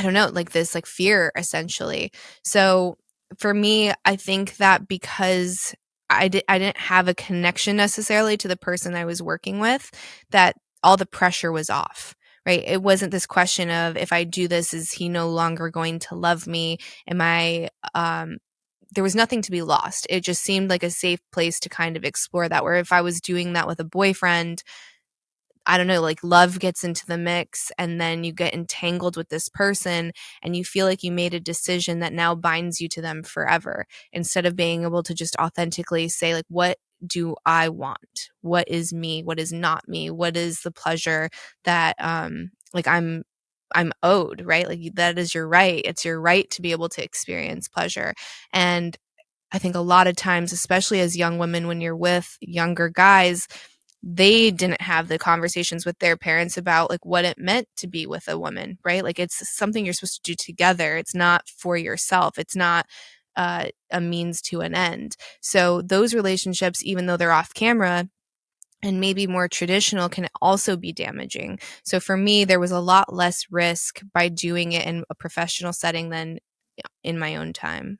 don't know, like this like fear essentially. So for me, I think that because I didn't have a connection necessarily to the person I was working with, that all the pressure was off. Right. It wasn't this question of, if I do this, is he no longer going to love me? Am I there was nothing to be lost. It just seemed like a safe place to kind of explore that. Where if I was doing that with a boyfriend, I don't know, like love gets into the mix, and then you get entangled with this person and you feel like you made a decision that now binds you to them forever, instead of being able to just authentically say, like, what do I want? What is me? What is not me? What is the pleasure that like I'm owed, right? Like, that is your right. It's your right to be able to experience pleasure. And I think a lot of times, especially as young women, when you're with younger guys, they didn't have the conversations with their parents about like what it meant to be with a woman, right? Like, it's something you're supposed to do together. It's not for yourself. It's not a means to an end. So those relationships, even though they're off camera and maybe more traditional, can also be damaging. So for me, there was a lot less risk by doing it in a professional setting than in my own time.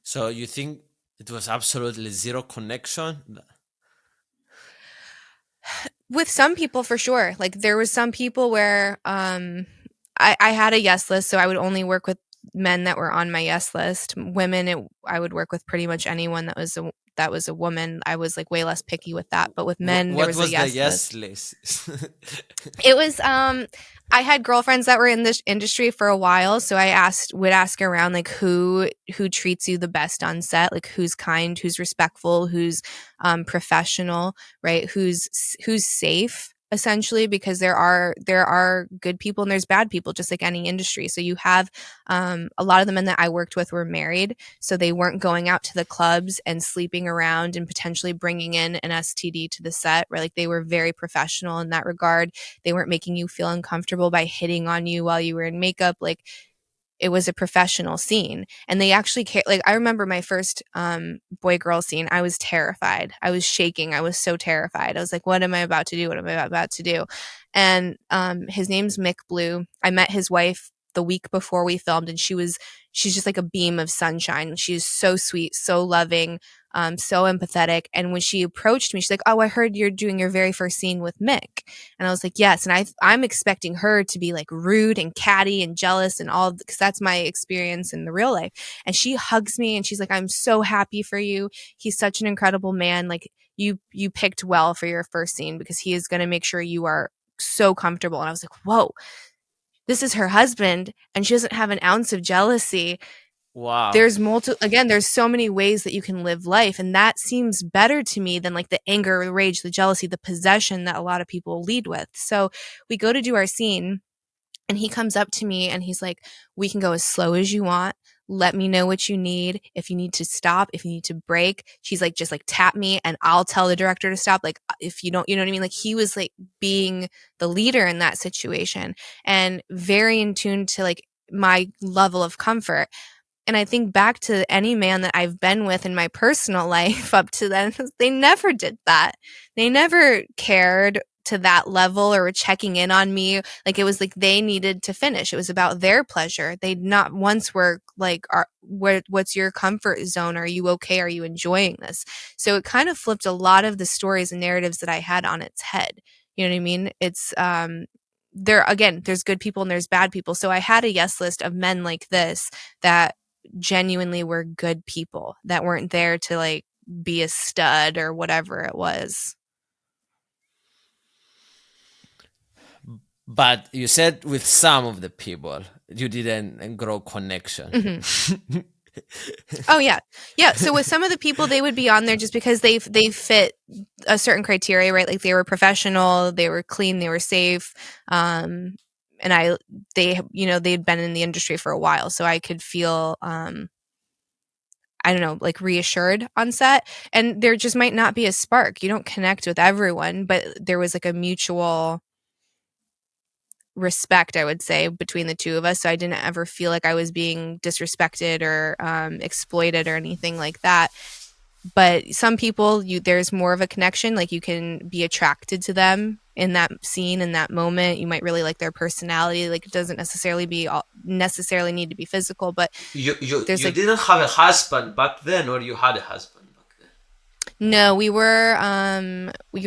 So you think it was absolutely zero connection? With some people, for sure. Like, there was some people where I had a yes list, so I would only work with men that were on my yes list. Women, I would work with pretty much anyone that was a woman. I was like way less picky with that. But with men, there What was a was the yes yes list. list? It was I had girlfriends that were in this industry for a while, so I would ask around, like, who treats you the best on set, like who's kind, who's respectful, who's professional, right? Who's safe, essentially, because there are good people and there's bad people, just like any industry. So you have a lot of the men that I worked with were married, so they weren't going out to the clubs and sleeping around and potentially bringing in an STD to the set, right? Like, they were very professional in that regard. They weren't making you feel uncomfortable by hitting on you while you were in makeup. Like, it was a professional scene, and they actually like, I remember my first boy girl scene. I was terrified. I was shaking. I was so terrified. I was like, what am I about to do? What am I about to do? And his name's Mick Blue. I met his wife the week before we filmed, and she's just like a beam of sunshine. She's so sweet, so loving, so empathetic. And when she approached me, she's like, oh, I heard you're doing your very first scene with Mick. And I was like, yes. And I'm expecting her to be like rude and catty and jealous and all, because that's my experience in the real life. And she hugs me and she's like, I'm so happy for you. He's such an incredible man. Like, you picked well for your first scene, because he is going to make sure you are so comfortable. And I was like, whoa, this is her husband and she doesn't have an ounce of jealousy. Wow. There's so many ways that you can live life, and that seems better to me than like the anger, the rage, the jealousy, the possession that a lot of people lead with. So we go to do our scene, and he comes up to me and he's like, we can go as slow as you want. Let me know what you need. If you need to stop, if you need to break, she's like, just like tap me and I'll tell the director to stop. Like, if you don't, you know what I mean? Like, he was like being the leader in that situation, and very in tune to like my level of comfort. And I think back to any man that I've been with in my personal life up to then, they never did that. They never cared to that level or were checking in on me. Like, it was like they needed to finish. It was about their pleasure. They not once were like, what's your comfort zone? Are you okay? Are you enjoying this? So it kind of flipped a lot of the stories and narratives that I had on its head. You know what I mean? It's there's good people and there's bad people. So I had a yes list of men like this that genuinely were good people, that weren't there to like be a stud or whatever it was. But you said with some of the people you didn't grow connection. Mm-hmm. Oh yeah. So with some of the people, they would be on there just because they fit a certain criteria, right? Like they were professional, they were clean, they were safe. And they'd been in the industry for a while, so I could feel, I don't know, like reassured on set. And there just might not be a spark. You don't connect with everyone, but there was like a mutual respect, I would say, between the two of us. So I didn't ever feel like I was being disrespected or exploited or anything like that. But some people, there's more of a connection. Like you can be attracted to them in that scene, in that moment. You might really like their personality. Like it doesn't necessarily need to be physical, but you didn't have a husband back then, or you had a husband back then? No, we were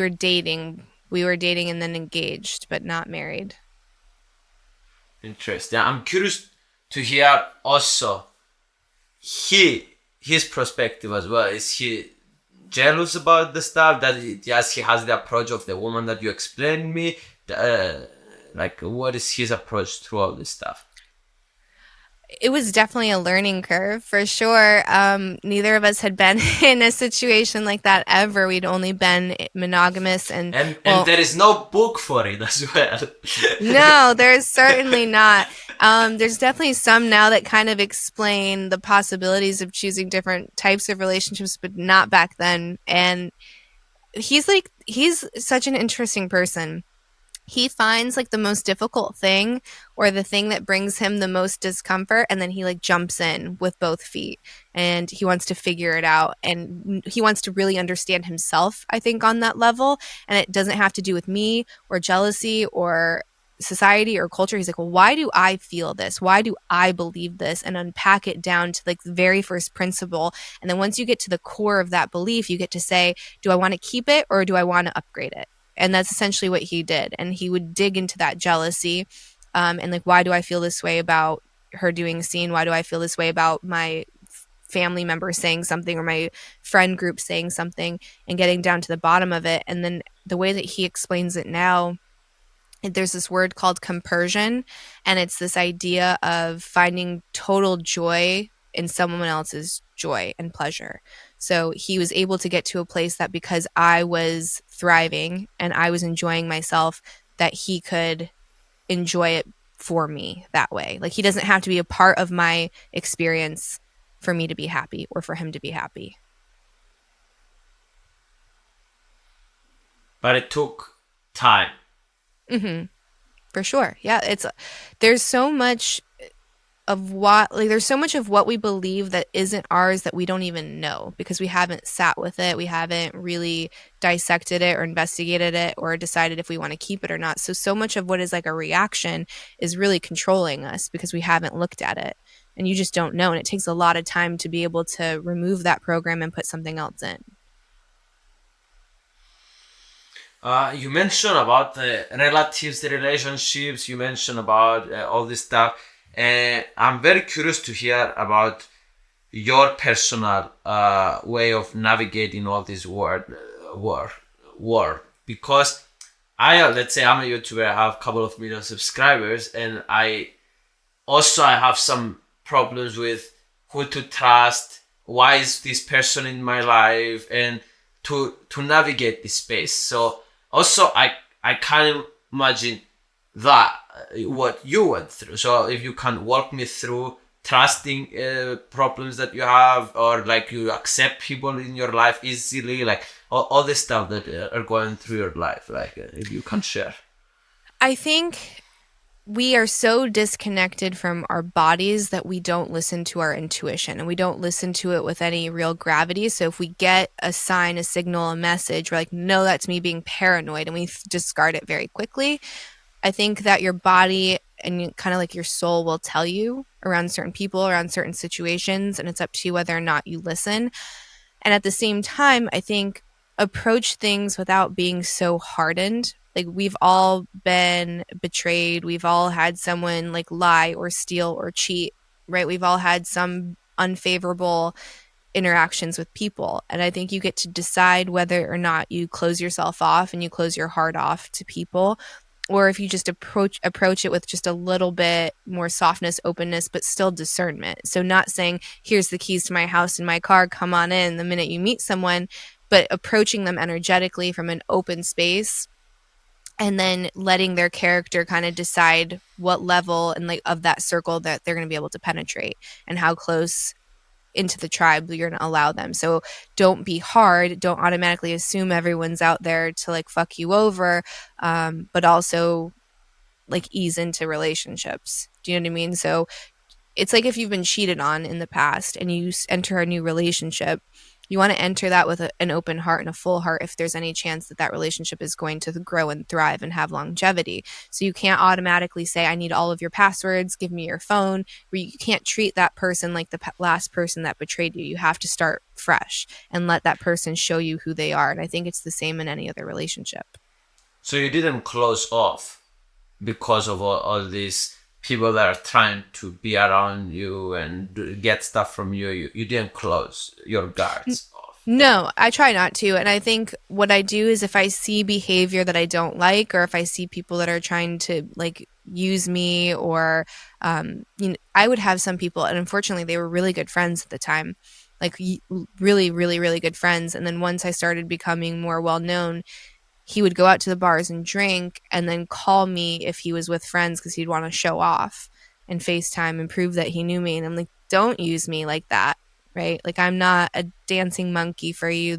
dating. We were dating and then engaged, but not married. Interesting. I'm curious to hear also his perspective as well. Is he jealous about the stuff that he has the approach of the woman that you explained me? Like, what is his approach through all this stuff? It was definitely a learning curve for sure. Neither of us had been in a situation like that ever. We'd only been monogamous, and there is no book for it as well. No, there's certainly not. There's definitely some now that kind of explain the possibilities of choosing different types of relationships, but not back then. And he's such an interesting person. He finds like the most difficult thing or the thing that brings him the most discomfort, and then he like jumps in with both feet and he wants to figure it out, and he wants to really understand himself, I think, on that level. And it doesn't have to do with me or jealousy or society or culture. He's like, well, why do I feel this? Why do I believe this? And unpack it down to like the very first principle. And then once you get to the core of that belief, you get to say, do I want to keep it or do I want to upgrade it? And that's essentially what he did. And he would dig into that jealousy, and like, why do I feel this way about her doing a scene? Why do I feel this way about my family member saying something or my friend group saying something, and getting down to the bottom of it. And then the way that he explains it now, there's this word called compersion, and it's this idea of finding total joy in someone else's joy and pleasure. So he was able to get to a place that because I was thriving and I was enjoying myself, that he could enjoy it for me that way. Like he doesn't have to be a part of my experience for me to be happy or for him to be happy. But it took time. Mm-hmm. For sure. Yeah. There's so much of what we believe that isn't ours that we don't even know because we haven't sat with it. We haven't really dissected it or investigated it or decided if we want to keep it or not. So much of what is like a reaction is really controlling us because we haven't looked at it, and you just don't know. And it takes a lot of time to be able to remove that program and put something else in. You mentioned about the relatives, the relationships, you mentioned about all this stuff. And I'm very curious to hear about your personal way of navigating all this war. Because let's say I'm a YouTuber, I have a couple of million subscribers, and I have some problems with who to trust, why is this person in my life, and to navigate this space. So also I can't imagine that what you went through. So if you can walk me through trusting problems that you have, or like you accept people in your life easily, like all the stuff that are going through your life, like if you can share. I think we are so disconnected from our bodies that we don't listen to our intuition, and we don't listen to it with any real gravity. So if we get a sign, a signal, a message, we're like, no, that's me being paranoid, and we discard it very quickly. I think that your body and kind of like your soul will tell you around certain people, around certain situations, and it's up to you whether or not you listen. And at the same time, I think approach things without being so hardened Like, we've all been betrayed. We've all had someone like lie or steal or cheat, right? We've all had some unfavorable interactions with people. And I think you get to decide whether or not you close yourself off and you close your heart off to people, or if you just approach it with just a little bit more softness, openness, but still discernment. So not saying, here's the keys to my house and my car, come on in the minute you meet someone, but approaching them energetically from an open space, and then letting their character kind of decide what level and like of that circle that they're going to be able to penetrate, and how close into the tribe you're going to allow them. So don't be hard. Don't automatically assume everyone's out there to like fuck you over, but also like ease into relationships. Do you know what I mean? So it's like if you've been cheated on in the past and you enter a new relationship, you want to enter that with an open heart and a full heart if there's any chance that that relationship is going to grow and thrive and have longevity. So you can't automatically say, I need all of your passwords, give me your phone. You can't treat that person like the last person that betrayed you. You have to start fresh and let that person show you who they are. And I think it's the same in any other relationship. So you didn't close off because of all these people that are trying to be around you and get stuff from you. You didn't close your guards off. No, I try not to. And I think what I do is if I see behavior that I don't like, or if I see people that are trying to like use me, or, I would have some people, and unfortunately they were really good friends at the time, like really, really, really good friends. And then once I started becoming more well known, he would go out to the bars and drink and then call me if he was with friends because he'd want to show off and FaceTime and prove that he knew me. And I'm like, don't use me like that, right? Like, I'm not a dancing monkey for you.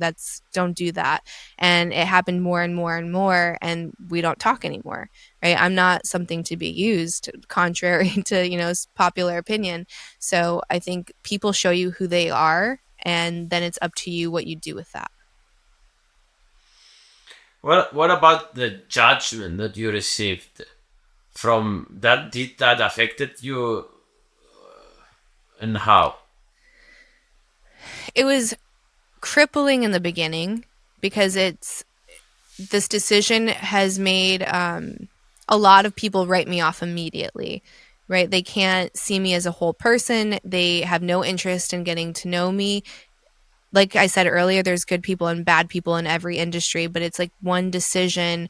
Don't do that. And it happened more and more and more, and we don't talk anymore, right? I'm not something to be used, contrary to, popular opinion. So I think people show you who they are, and then it's up to you what you do with that. Well, what about the judgment that you received from that? Did that affected you, and how? It was crippling in the beginning because this decision has made a lot of people write me off immediately, right? They can't see me as a whole person. They have no interest in getting to know me. Like I said earlier, there's good people and bad people in every industry, but it's like one decision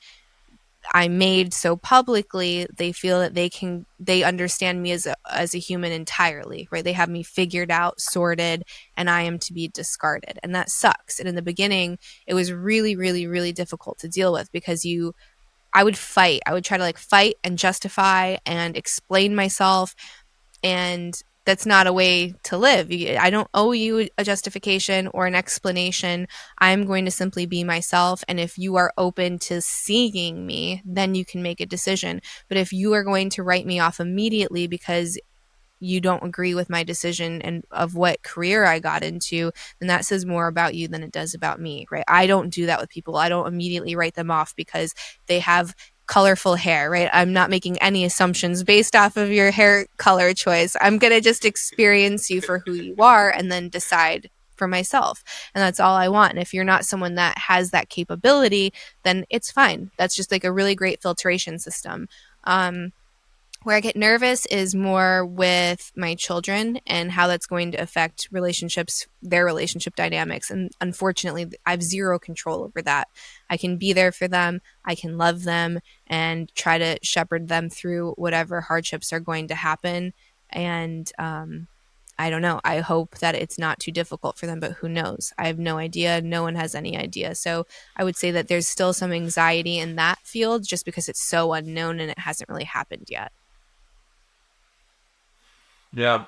I made so publicly, they feel that they understand me as a human entirely, right? They have me figured out, sorted, and I am to be discarded. And that sucks. And in the beginning, it was really, really, really difficult to deal with because I would fight. I would try to like fight and justify and explain myself. And that's not a way to live. I don't owe you a justification or an explanation. I'm going to simply be myself. And if you are open to seeing me, then you can make a decision. But if you are going to write me off immediately because you don't agree with my decision and of what career I got into, then that says more about you than it does about me, right? I don't do that with people. I don't immediately write them off because they have colorful hair, right? I'm not making any assumptions based off of your hair color choice. I'm going to just experience you for who you are and then decide for myself. And that's all I want. And if you're not someone that has that capability, then it's fine. That's just like a really great filtration system. Where I get nervous is more with my children and how that's going to affect relationships, their relationship dynamics. And unfortunately, I have zero control over that. I can be there for them, I can love them, and try to shepherd them through whatever hardships are going to happen. And I don't know. I hope that it's not too difficult for them, but who knows? I have no idea. No one has any idea. So I would say that there's still some anxiety in that field just because it's so unknown and it hasn't really happened yet. Yeah,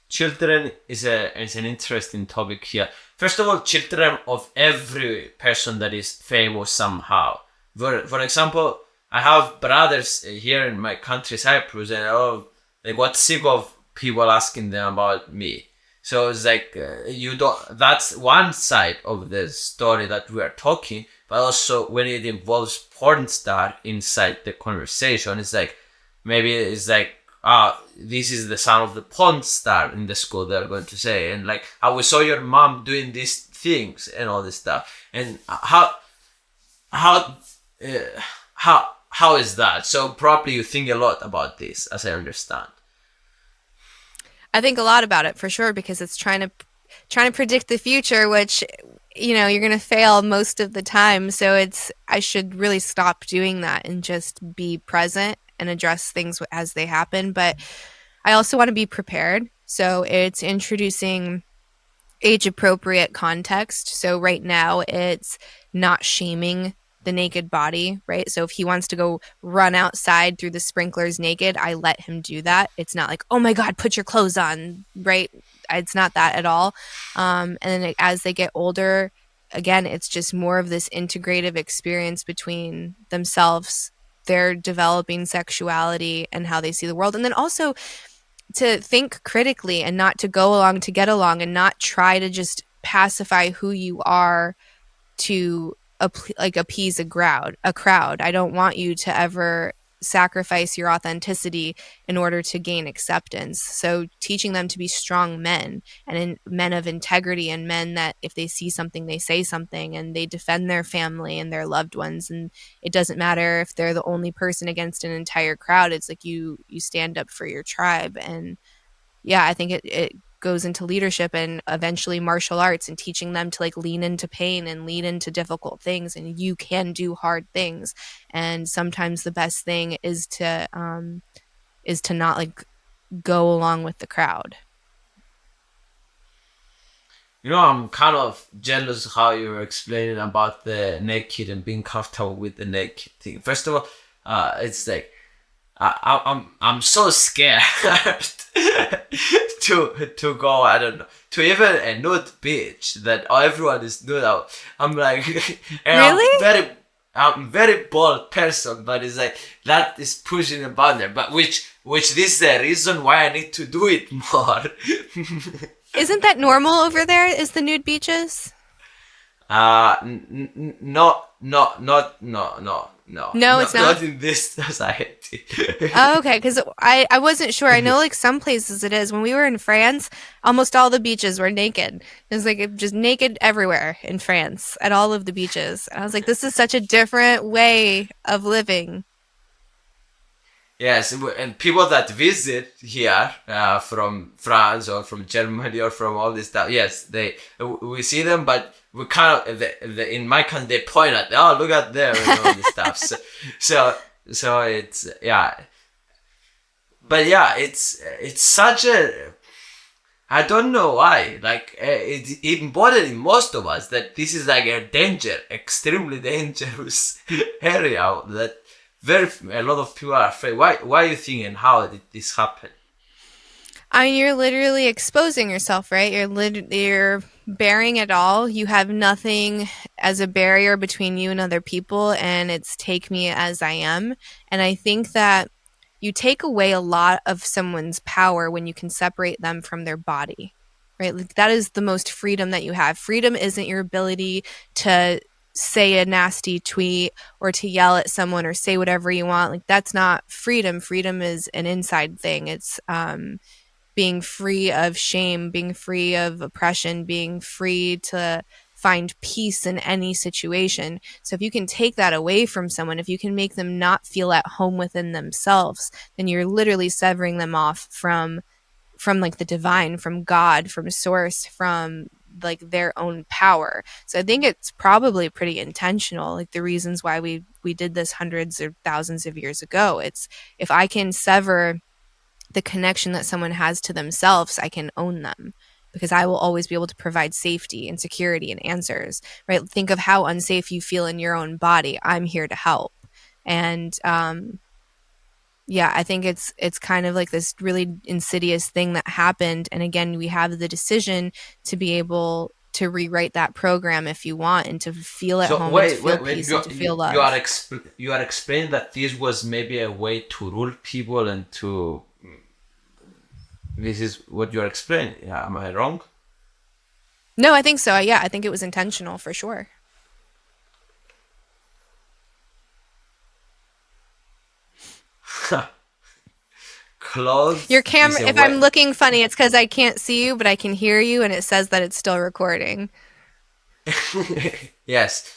children is an interesting topic here. First of all, children of every person that is famous somehow. For example, I have brothers here in my country, Cyprus, and they got sick of people asking them about me. So it's like you don't. That's one side of the story that we are talking. But also when it involves porn star inside the conversation, it's like maybe it's like, this is the son of the porn star in the school, they're going to say. And like, we saw your mom doing these things and all this stuff. And how how is that? So probably you think a lot about this, as I understand. I think a lot about it for sure because it's trying to predict the future, which you're going to fail most of the time. So I should really stop doing that and just be present and address things as they happen. But I also want to be prepared. So it's introducing age appropriate context. So right now it's not shaming the naked body, right? So if he wants to go run outside through the sprinklers naked, I let him do that. It's not like, oh my God, put your clothes on, right? It's not that at all. And then as they get older, again, it's just more of this integrative experience between themselves, their developing sexuality, and how they see the world. And then also to think critically and not to go along to get along and not try to just pacify who you are to appease a crowd. I don't want you to ever sacrifice your authenticity in order to gain acceptance. So teaching them to be strong men and men of integrity, and men that if they see something, they say something, and they defend their family and their loved ones. And it doesn't matter if they're the only person against an entire crowd. It's like you stand up for your tribe. And yeah, I think it goes into leadership and eventually martial arts, and teaching them to lean into pain and lean into difficult things, and you can do hard things. And sometimes the best thing is to not go along with the crowd. I'm kind of jealous how you were explaining about the naked and being comfortable with the naked thing. First of all, it's like I'm so scared to go, I don't know, to even a nude beach that everyone is nude out. I'm like, really? I'm very bold person, but it's like that is pushing a boundary. But which this is the reason why I need to do it more. Isn't that normal over there? Is the nude beaches? No, It's not in this society. Oh, okay, because I wasn't sure. I know some places it is. When we were in France, almost all the beaches were naked. It was just naked everywhere in France at all of the beaches. And I was like, this is such a different way of living. Yes, and people that visit here from France or from Germany or from all this stuff, yes, we see them, but we kind of in my country they point at, oh, look at them and all this stuff. So it's but yeah, it's such a, I don't know why, it's embodied in most of us that this is like a extremely dangerous area that a lot of people are afraid. Why you think, and how did this happen? I mean, you're literally exposing yourself, right? You're bearing it all. You have nothing as a barrier between you and other people, and it's take me as I am. And I think that you take away a lot of someone's power when you can separate them from their body, right? That is the most freedom that you have. Freedom isn't your ability to say a nasty tweet or to yell at someone or say whatever you want. That's not freedom. Freedom is an inside thing. It's being free of shame, being free of oppression, being free to find peace in any situation. So if you can take that away from someone, if you can make them not feel at home within themselves, then you're literally severing them off from the divine, from God, from source, from their own power. So I think it's probably pretty intentional, the reasons why we did this hundreds or thousands of years ago. It's, if I can sever the connection that someone has to themselves, I can own them, because I will always be able to provide safety and security and answers, right? Think of how unsafe you feel in your own body. I'm here to help. And yeah, I think it's kind of this really insidious thing that happened. And again, we have the decision to be able to rewrite that program if you want, and to feel at home, and to feel peace, and to feel love. You are explaining that this was maybe a way to rule people and to... This is what you're explaining. Yeah, am I wrong? No, I think so. Yeah, I think it was intentional for sure. Clothes. Your camera, if I'm looking funny, it's because I can't see you, but I can hear you, and it says that it's still recording. Yes.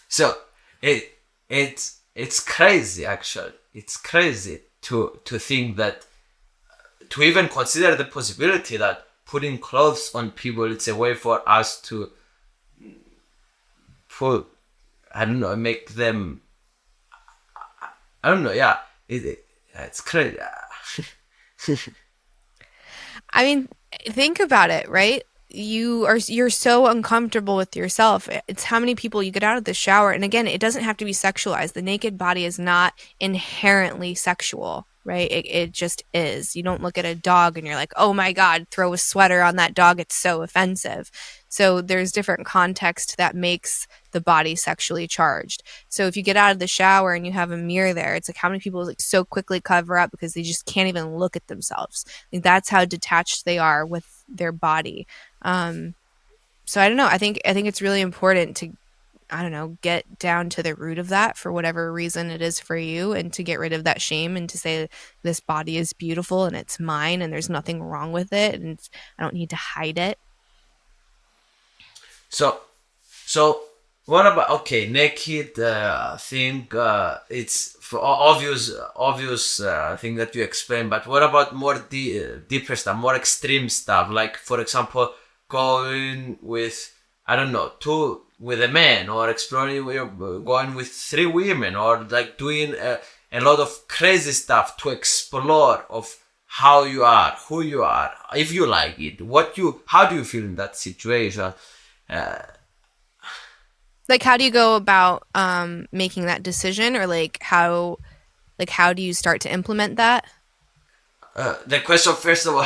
So it's it's crazy. Actually, it's crazy to think that, to even consider the possibility that putting clothes on people, it's a way for us to put, I don't know, make them, I don't know, yeah, it's crazy. I mean, think about it, right? You're so uncomfortable with yourself. It's how many people you get out of the shower, and again, it doesn't have to be sexualized. The naked body is not inherently sexual, right? It just is. You don't look at a dog and you're like, oh my God, throw a sweater on that dog. It's so offensive. So there's different context that makes the body sexually charged. So if you get out of the shower and you have a mirror there, it's like how many people like so quickly cover up because they just can't even look at themselves. Like that's how detached they are with their body. So I don't know. I think it's really important to, I don't know, get down to the root of that for whatever reason it is for you, and to get rid of that shame and to say this body is beautiful and it's mine and there's nothing wrong with it and I don't need to hide it. So, so what about, okay, naked thing? It's for obvious thing that you explained. But what about more deeper stuff, more extreme stuff? Like, for example, going with, I don't know, two with a man, or exploring, going with three women, or like doing a lot of crazy stuff to explore of how you are, who you are, if you like it, how do you feel in that situation? Uh, Like how do you go about making that decision, or like how do you start to implement that? the question, first of all,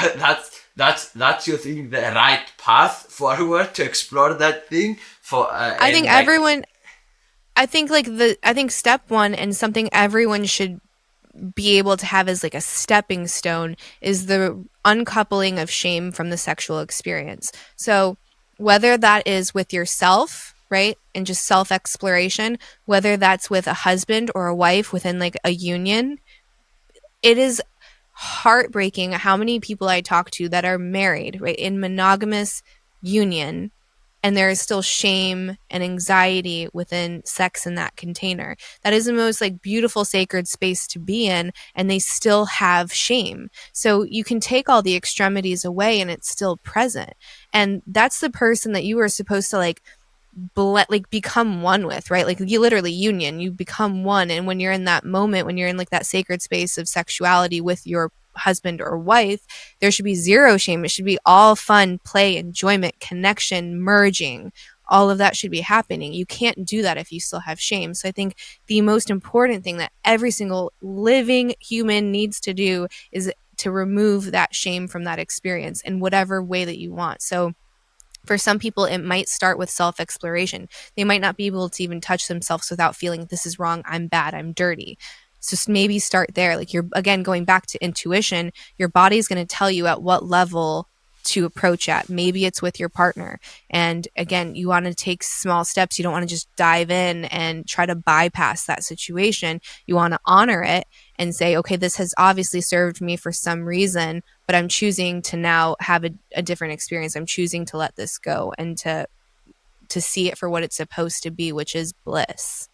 that's you think the right path forward to explore that thing for I think and like, everyone I think step one, and something everyone should be able to have as like a stepping stone, is the uncoupling of shame from the sexual experience. So whether that is with yourself, right, and just self exploration, whether that's with a husband or a wife within like a union, it is heartbreaking how many people I talk to that are married, right, in monogamous union, and there is still shame and anxiety within sex in that container. That is the most like beautiful sacred space to be in, and they still have shame. So you can take all the extremities away and it's still present. And that's the person that you were supposed to like become one with, right? Like you literally union, you become one. And when you're in that moment, when you're in like that sacred space of sexuality with your husband or wife, there should be zero shame. It should be all fun, play, enjoyment, connection, merging. All of that should be happening. You can't do that if you still have shame. So I think the most important thing that every single living human needs to do is to remove that shame from that experience in whatever way that you want. So for some people, it might start with self exploration. They might not be able to even touch themselves without feeling this is wrong, I'm bad, I'm dirty. So maybe start there. Like you're, again, going back to intuition, your body's going to tell you at what level to approach at. Maybe it's with your partner. And again, you want to take small steps. You don't want to just dive in and try to bypass that situation. You want to honor it and say, okay, this has obviously served me for some reason, but I'm choosing to now have a different experience. I'm choosing to let this go and to see it for what it's supposed to be, which is bliss.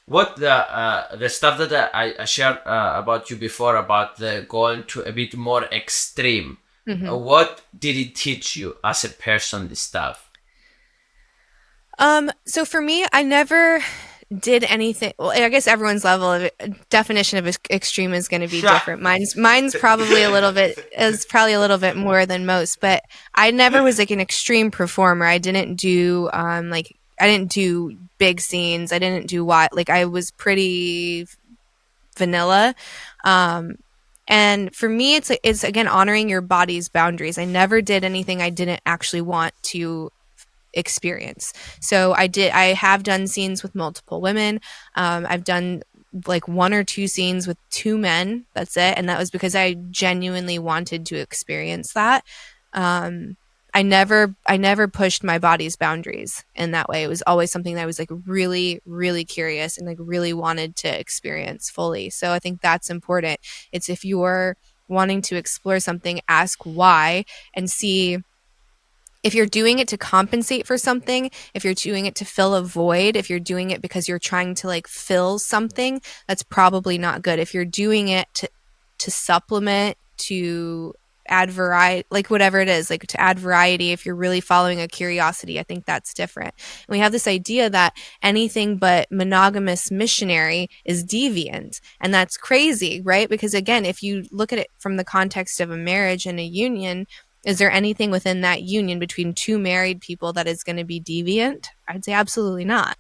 what the stuff that I shared about you before, about the going to a bit more extreme. Mm-hmm. What did it teach you as a person? This stuff. So for me, I never did anything. Well, I guess everyone's level of definition of extreme is going to be different. Mine's probably a little bit is probably a little bit more than most, but I never was like an extreme performer. I didn't do I didn't do big scenes. I didn't do like I was pretty vanilla. Um, and for me, it's again honoring your body's boundaries. I never did anything I didn't actually want to experience. So I have done scenes with multiple women. I've done like one or two scenes with two men. That's it. And that was because I genuinely wanted to experience that. I never pushed my body's boundaries in that way. It was always something that I was like really, really curious and like really wanted to experience fully. So I think that's important. It's if you're wanting to explore something, ask why and see if you're doing it to compensate for something, if you're doing it to fill a void, if you're doing it because you're trying to like fill something, that's probably not good. If you're doing it to supplement, to add variety, like whatever it is, like to add variety, if you're really following a curiosity, I think that's different. And we have this idea that anything but monogamous missionary is deviant, and that's crazy, right? Because again, if you look at it from the context of a marriage and a union, is there anything within that union between two married people that is going to be deviant? I'd say absolutely not.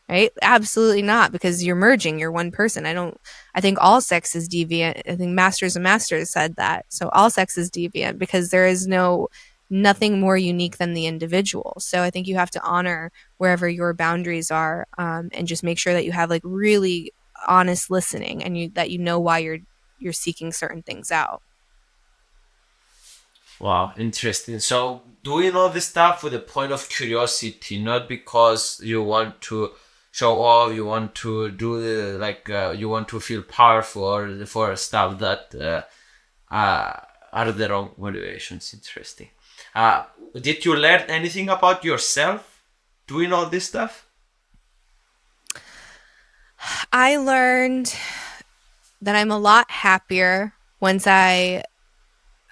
Right? Absolutely not, because you're merging, you're one person. I think all sex is deviant. I think Masters and Masters said that. So all sex is deviant because there is nothing more unique than the individual. So I think you have to honor wherever your boundaries are, and just make sure that you have like really honest listening, and that you know why you're seeking certain things out. Wow, interesting. So doing all this stuff with a point of curiosity, not because you want to show off, you want to do you want to feel powerful or for stuff that are the wrong motivations. Interesting. Did you learn anything about yourself doing all this stuff? I learned that I'm a lot happier once I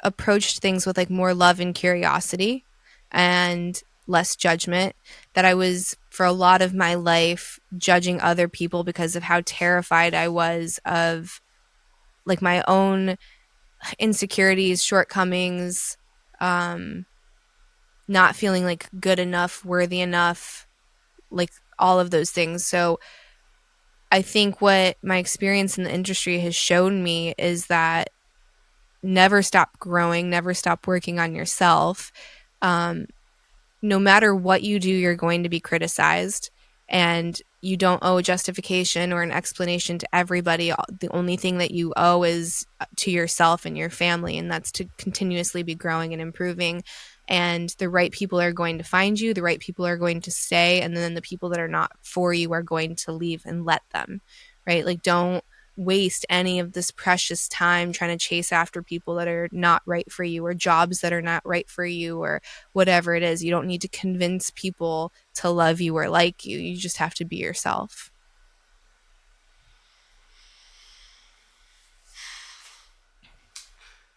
approached things with like more love and curiosity and less judgment. That I was, for a lot of my life, judging other people because of how terrified I was of like my own insecurities, shortcomings, not feeling like good enough, worthy enough, like all of those things. So I think what my experience in the industry has shown me is that never stop growing, never stop working on yourself. Um, no matter what you do, you're going to be criticized, and you don't owe a justification or an explanation to everybody. The only thing that you owe is to yourself and your family, and that's to continuously be growing and improving. And the right people are going to find you, the right people are going to stay, and then the people that are not for you are going to leave, and let them, right? Like, don't waste any of this precious time trying to chase after people that are not right for you, or jobs that are not right for you, or whatever it is. You don't need to convince people to love you or like you. You just have to be yourself.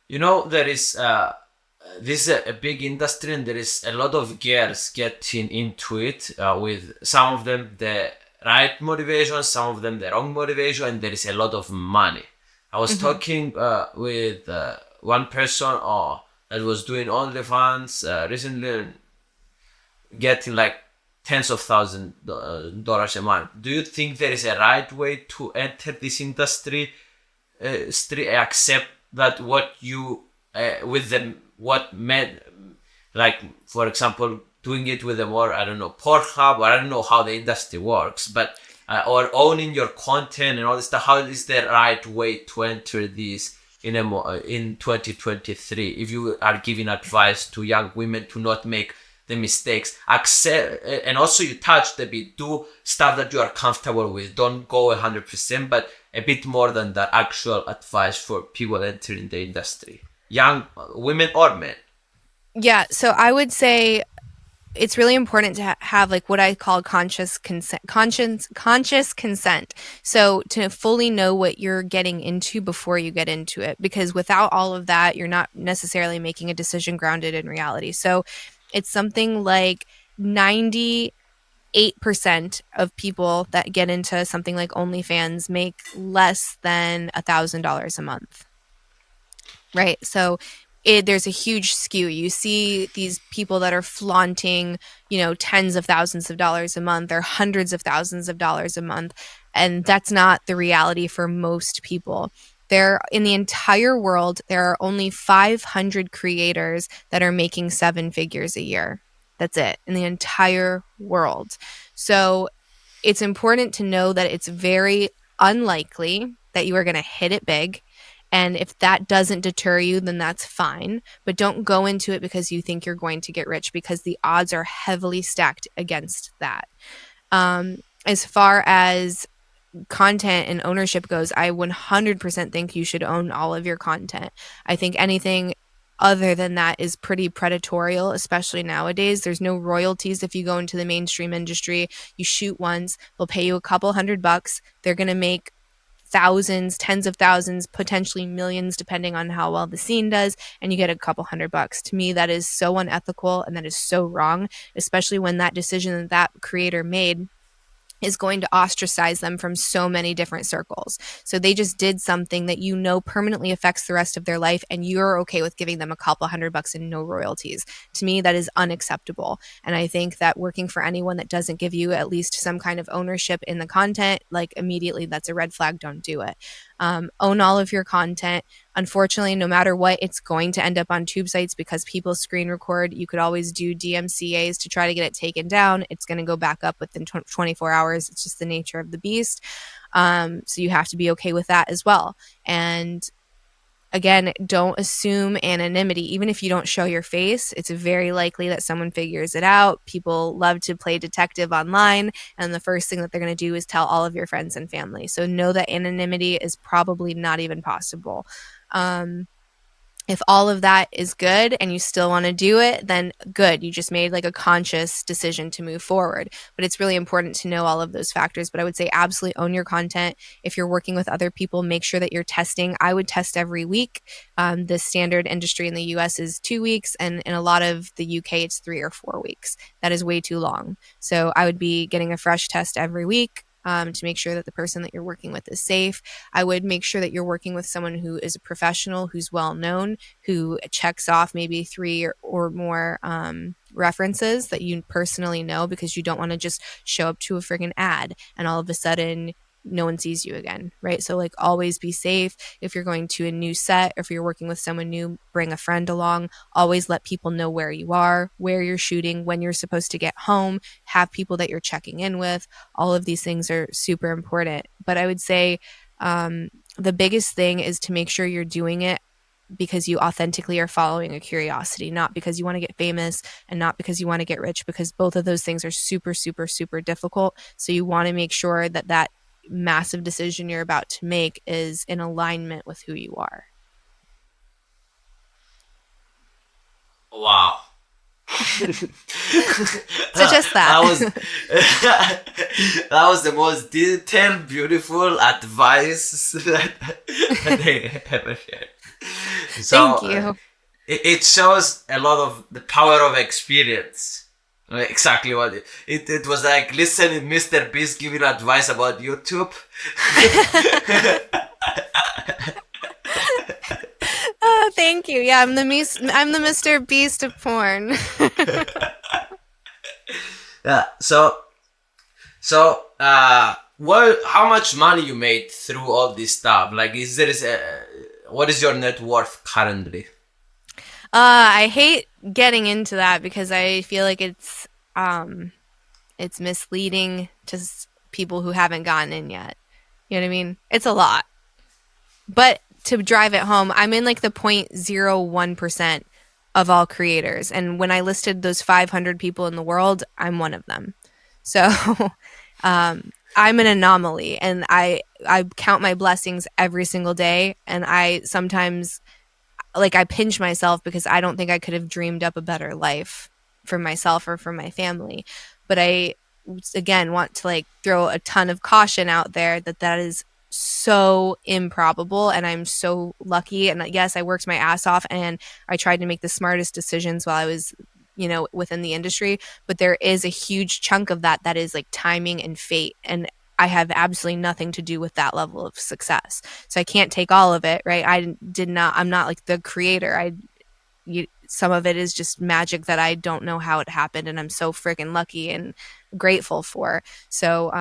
You know, there is this is a big industry, and there is a lot of girls getting into it with some of them the right motivation, some of them the wrong motivation, and there is a lot of money. I was talking with one person that was doing OnlyFans recently, getting like tens of $1,000s a month. Do you think there is a right way to enter this industry? Accept that what you with them, what men, like for example, doing it with a more, I don't know, Pornhub, or I don't know how the industry works, but or owning your content and all this stuff. How is the right way to enter this in 2023? If you are giving advice to young women to not make the mistakes, accept, and also you touched a bit, do stuff that you are comfortable with. Don't go 100%, but a bit more than that. Actual advice for people entering the industry, young women or men. Yeah, so I would say it's really important to have like what I call conscious consent, conscious consent. So to fully know what you're getting into before you get into it, because without all of that, you're not necessarily making a decision grounded in reality. So it's something like 98% of people that get into something like OnlyFans make less than $1,000 a month. Right. So there's a huge skew. You see these people that are flaunting, tens of thousands of dollars a month or hundreds of thousands of dollars a month. And that's not the reality for most people. In the entire world, there are only 500 creators that are making 7 figures a year. That's it, in the entire world. So it's important to know that it's very unlikely that you are going to hit it big. And if that doesn't deter you, then that's fine. But don't go into it because you think you're going to get rich, because the odds are heavily stacked against that. As far as content and ownership goes, I 100% think you should own all of your content. I think anything other than that is pretty predatorial, especially nowadays. There's no royalties if you go into the mainstream industry. You shoot once, they'll pay you a couple $100. They're going to make thousands, tens of thousands, potentially millions, depending on how well the scene does, and you get a couple $100. To me, that is so unethical and that is so wrong, especially when that decision that creator made is going to ostracize them from so many different circles. So they just did something that permanently affects the rest of their life, and you're okay with giving them a couple $100 and no royalties. To me, that is unacceptable. And I think that working for anyone that doesn't give you at least some kind of ownership in the content, like immediately that's a red flag. Don't do it. Own all of your content. Unfortunately, no matter what, it's going to end up on tube sites because people screen record. You could always do DMCAs to try to get it taken down. It's going to go back up within 24 hours. It's just the nature of the beast. So you have to be okay with that as well. And again, don't assume anonymity. Even if you don't show your face, it's very likely that someone figures it out. People love to play detective online, and the first thing that they're going to do is tell all of your friends and family. So know that anonymity is probably not even possible. If all of that is good and you still want to do it, then good. You just made like a conscious decision to move forward. But it's really important to know all of those factors. But I would say absolutely own your content. If you're working with other people, make sure that you're testing. I would test every week. The standard industry in the US is 2 weeks, and in a lot of the UK, it's 3 or 4 weeks. That is way too long. So I would be getting a fresh test every week. To make sure that the person that you're working with is safe. I would make sure that you're working with someone who is a professional, who's well known, who checks off maybe 3 or more references that you personally know, because you don't want to just show up to a friggin' ad and all of a sudden no one sees you again, right? So like always be safe. If you're going to a new set, or if you're working with someone new, bring a friend along. Always let people know where you are, where you're shooting, when you're supposed to get home, have people that you're checking in with. All of these things are super important. But I would say the biggest thing is to make sure you're doing it because you authentically are following a curiosity, not because you want to get famous and not because you want to get rich, because both of those things are super, super, super difficult. So you want to make sure that that massive decision you're about to make is in alignment with who you are. Wow. So just that. That was the most detailed, beautiful advice that they ever shared. So, thank you. It shows a lot of the power of experience. Exactly what it was like listening Mr. Beast giving advice about YouTube. Thank you. Yeah, I'm the Mr. Beast of porn. Yeah. So, how much money you made through all this stuff? Like, what is your net worth currently? I hate getting into that because I feel like it's misleading to people who haven't gotten in yet. You know what I mean? It's a lot. But to drive it home, I'm in like the 0.01% of all creators. And when I listed those 500 people in the world, I'm one of them. So I'm an anomaly, and I count my blessings every single day. And I sometimes, like, I pinch myself because I don't think I could have dreamed up a better life for myself or for my family. But I, again, want to like throw a ton of caution out there that is so improbable, and I'm so lucky. And yes, I worked my ass off and I tried to make the smartest decisions while I was, within the industry. But there is a huge chunk of that is like timing and fate. And I have absolutely nothing to do with that level of success. So I can't take all of it, right? I'm not like the creator. Some of it is just magic that I don't know how it happened, and I'm so freaking lucky and grateful for. So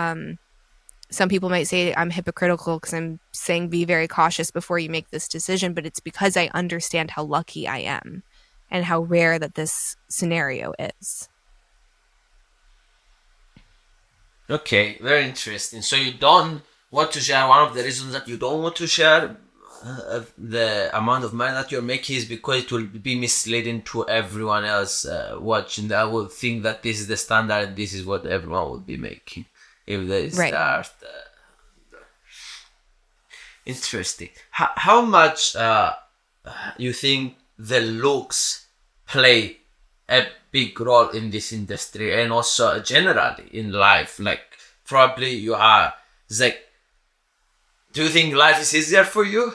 some people might say I'm hypocritical because I'm saying be very cautious before you make this decision, but it's because I understand how lucky I am and how rare that this scenario is. Okay, very interesting. So you don't want to share, one of the reasons that you don't want to share the amount of money that you're making is because it will be misleading to everyone else watching. That will think that this is the standard and this is what everyone will be making if they start. Interesting. How much you think the looks play a big role in this industry and also generally in life. Like probably you are like, do you think life is easier for you?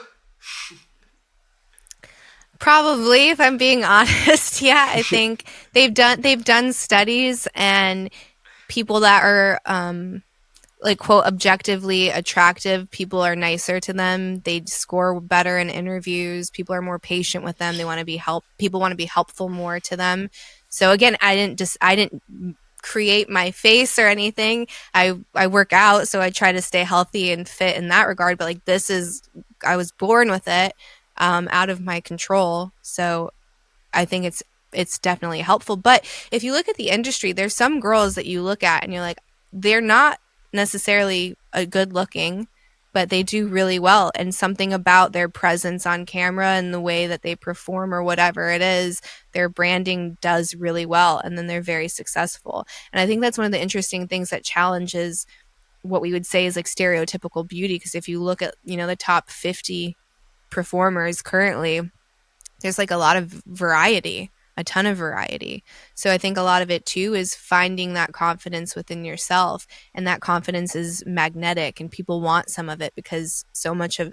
Probably, if I'm being honest. Yeah, I think they've done studies, and people that are like quote objectively attractive, people are nicer to them. They score better in interviews. People are more patient with them. They want to be people want to be helpful more to them. So again, I didn't create my face or anything. I work out, so I try to stay healthy and fit in that regard, but like I was born with it, out of my control. So I think it's definitely helpful. But if you look at the industry, there's some girls that you look at and you're like, they're not necessarily a good looking, but they do really well. And something about their presence on camera and the way that they perform or whatever it is, their branding does really well. And then they're very successful. And I think that's one of the interesting things that challenges what we would say is like stereotypical beauty. Because if you look at, the top 50 performers currently, there's like a lot of variety, a ton of variety. So I think a lot of it too is finding that confidence within yourself, and that confidence is magnetic, and people want some of it because so much of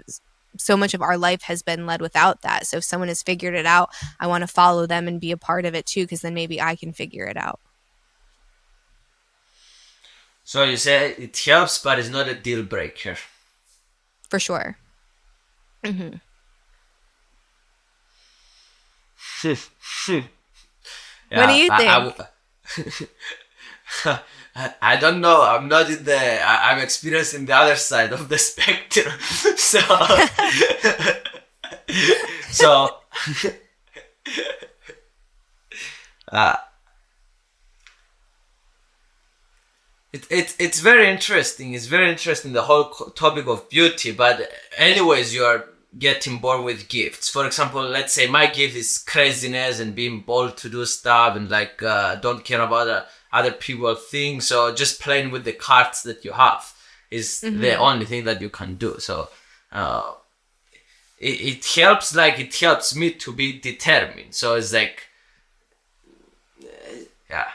our life has been led without that. So if someone has figured it out, I want to follow them and be a part of it too, because then maybe I can figure it out. So you say it helps, but it's not a deal breaker. For sure. What do you think? I don't know. I'm not in the. I'm experiencing the other side of the spectrum. So, so, uh, it's very interesting. It's very interesting, the whole topic of beauty. But anyways, you are getting born with gifts. For example, let's say my gift is craziness and being bold to do stuff and like don't care about other people things. So just playing with the cards that you have is the only thing that you can do. So it helps. Like it helps me to be determined. So it's like yeah.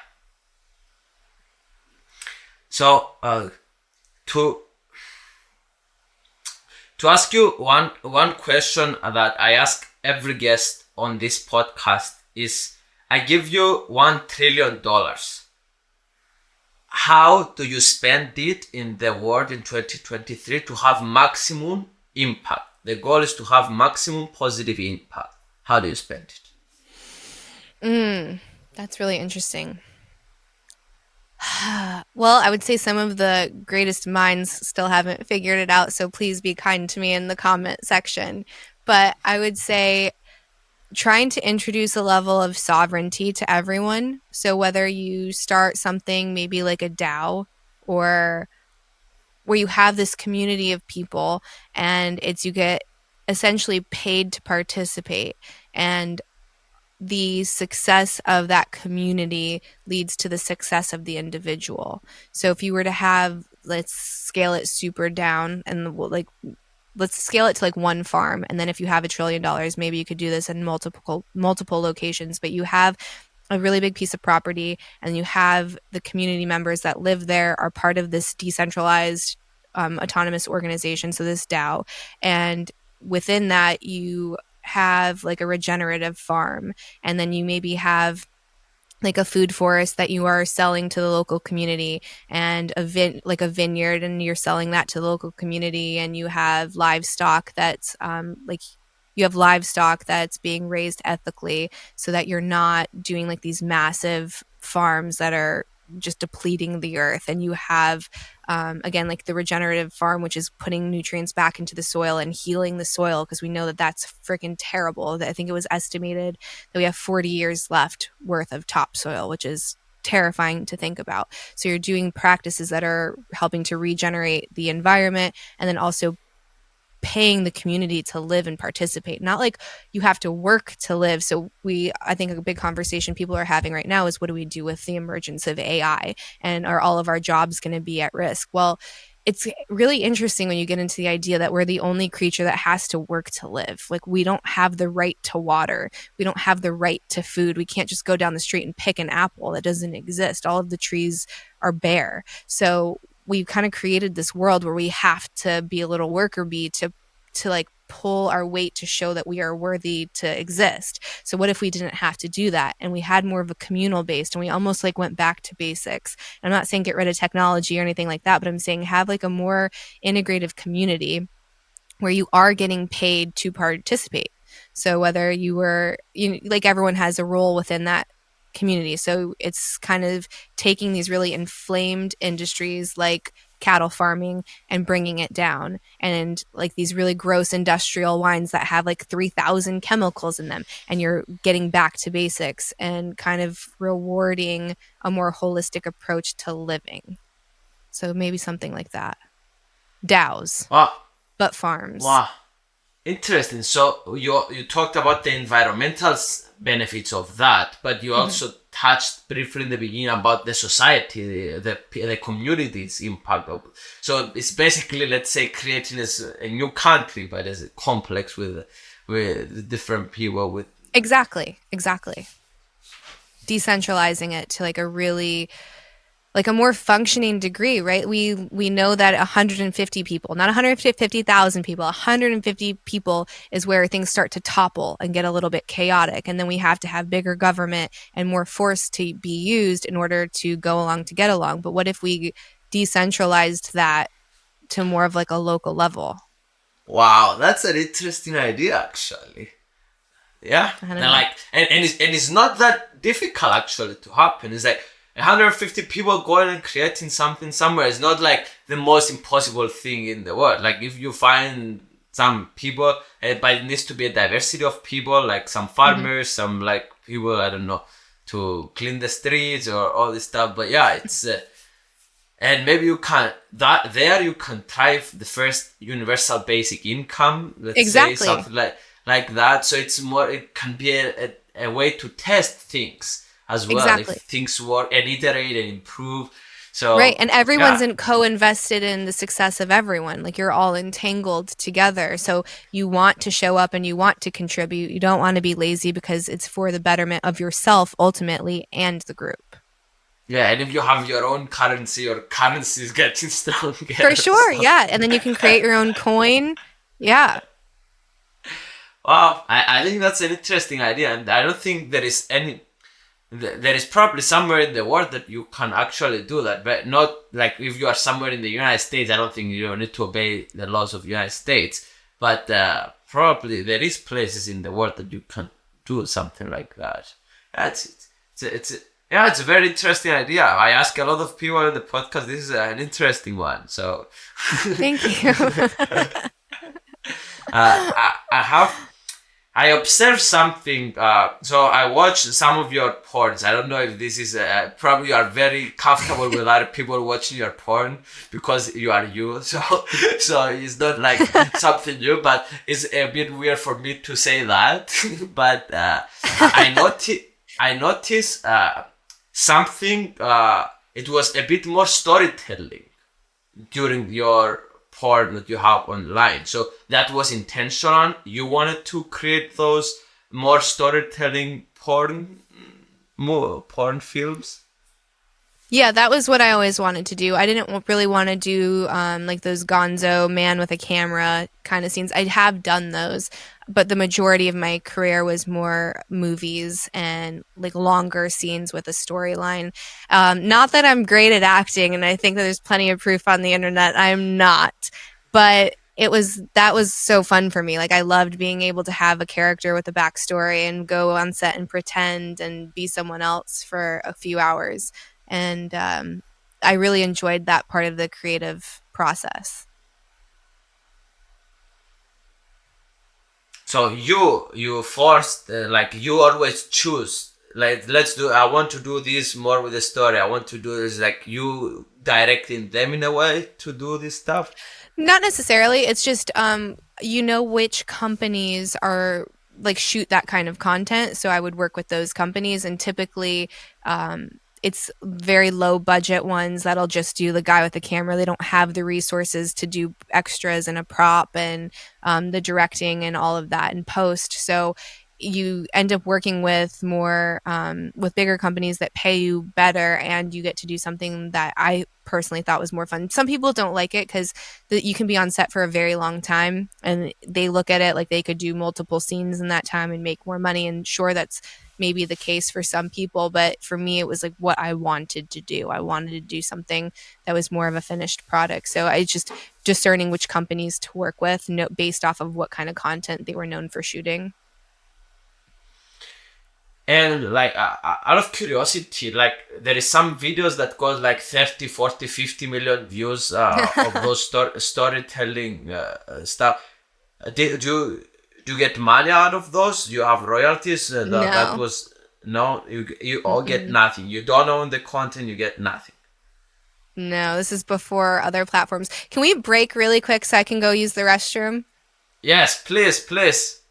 So to ask you one question that I ask every guest on this podcast is, I give you $1 trillion. How do you spend it in the world in 2023 to have maximum impact? The goal is to have maximum positive impact. How do you spend it? That's really interesting. Well, I would say some of the greatest minds still haven't figured it out, so please be kind to me in the comment section. But I would say trying to introduce a level of sovereignty to everyone. So whether you start something maybe like a DAO, or where you have this community of people and you get essentially paid to participate, and the success of that community leads to the success of the individual. So if you were to have, let's scale it super down, and like let's scale it to like one farm, and then if you have $1 trillion, maybe you could do this in multiple locations, but you have a really big piece of property and you have the community members that live there are part of this decentralized autonomous organization, so this DAO, and within that you have like a regenerative farm, and then you maybe have like a food forest that you are selling to the local community, and like a vineyard, and you're selling that to the local community, and you have livestock that's being raised ethically, so that you're not doing like these massive farms that are just depleting the earth. And you have again, like the regenerative farm, which is putting nutrients back into the soil and healing the soil, because we know that that's freaking terrible. I think it was estimated that we have 40 years left worth of topsoil, which is terrifying to think about. So you're doing practices that are helping to regenerate the environment, and then also paying the community to live and participate. Not like you have to work to live. So I think a big conversation people are having right now is, what do we do with the emergence of AI, and are all of our jobs going to be at risk? Well, it's really interesting when you get into the idea that we're the only creature that has to work to live. Like, we don't have the right to water. We don't have the right to food. We can't just go down the street and pick an apple. That doesn't exist. All of the trees are bare. So we've kind of created this world where we have to be a little worker bee to like pull our weight to show that we are worthy to exist. So what if we didn't have to do that and we had more of a communal based, and we almost like went back to basics? I'm not saying get rid of technology or anything like that, but I'm saying have like a more integrative community where you are getting paid to participate. So whether you were, like, everyone has a role within that community. So it's kind of taking these really inflamed industries like cattle farming and bringing it down, and like these really gross industrial wines that have like 3,000 chemicals in them, and you're getting back to basics and kind of rewarding a more holistic approach to living. So maybe something like that. DAOs, Wow. but farms. Wow. Interesting. So you talked about the environmental benefits of that, but you also touched briefly in the beginning about the society, the community's impact of. So it's basically, let's say, creating a new country, but as a complex with different people with. Exactly. Decentralizing it to like a more functioning degree, right? We know that 150 people, not 150,000 people, 150 people is where things start to topple and get a little bit chaotic. And then we have to have bigger government and more force to be used in order to go along to get along. But what if we decentralized that to more of like a local level? Wow, that's an interesting idea, actually. Yeah, and it's not that difficult actually to happen. It's like 150 people going and creating something somewhere is not like the most impossible thing in the world. Like, if you find some people, but it needs to be a diversity of people, like some farmers, some like people, I don't know, to clean the streets or all this stuff. But yeah, it's and maybe you can you can try the first universal basic income. Let's say something like that. So it's more. It can be a way to test things as well, if things work, and iterate and improve. So right, and everyone's co-invested in the success of everyone. Like, you're all entangled together. So you want to show up and you want to contribute. You don't want to be lazy because it's for the betterment of yourself ultimately and the group. Yeah, and if you have your own currency, your currency is getting stronger. For sure, yeah. And then you can create your own coin. Yeah. Wow, I think that's an interesting idea, and I don't think there is probably somewhere in the world that you can actually do that, but not like if you are somewhere in the United States. I don't think you don't need to obey the laws of the United States, but probably there is places in the world that you can do something like that. It's a very interesting idea. I ask a lot of people in the podcast. This is an interesting one. So thank you. I observed something, so I watched some of your porns. I don't know if this is, probably you are very comfortable with other people watching your porn because you are you. So it's not like something new, but it's a bit weird for me to say that. But I noticed something, it was a bit more storytelling during your porn that you have online. So that was intentional. You wanted to create those more storytelling porn films? Yeah, that was what I always wanted to do. I didn't really want to do like those gonzo man with a camera kind of scenes. I have done those, but the majority of my career was more movies and like longer scenes with a storyline. Not that I'm great at acting, and I think that there's plenty of proof on the internet I'm not, but that was so fun for me. Like, I loved being able to have a character with a backstory and go on set and pretend and be someone else for a few hours. And I really enjoyed that part of the creative process. So you forced, like, you always choose, like, I want to do this more with the story. I want to do this, like, you directing them in a way to do this stuff? Not necessarily. It's just, which companies are like shoot that kind of content. So I would work with those companies, and typically, it's very low budget ones that'll just do the guy with the camera. They don't have the resources to do extras and a prop and the directing and all of that in post. So you end up working with more with bigger companies that pay you better, and you get to do something that I personally thought was more fun. Some people don't like it because you can be on set for a very long time, and they look at it like they could do multiple scenes in that time and make more money. And sure, that's maybe the case for some people, but for me, it was like what I wanted to do. I wanted to do something that was more of a finished product. So I just discerning which companies to work with, based off of what kind of content they were known for shooting. And like out of curiosity, like there is some videos that got like 30, 40, 50 million views of those storytelling stuff. Do you get money out of those? Do you have royalties? No. That was no. You all get nothing. You don't own the content. You get nothing. No, this is before other platforms. Can we break really quick so I can go use the restroom? Yes, please, please.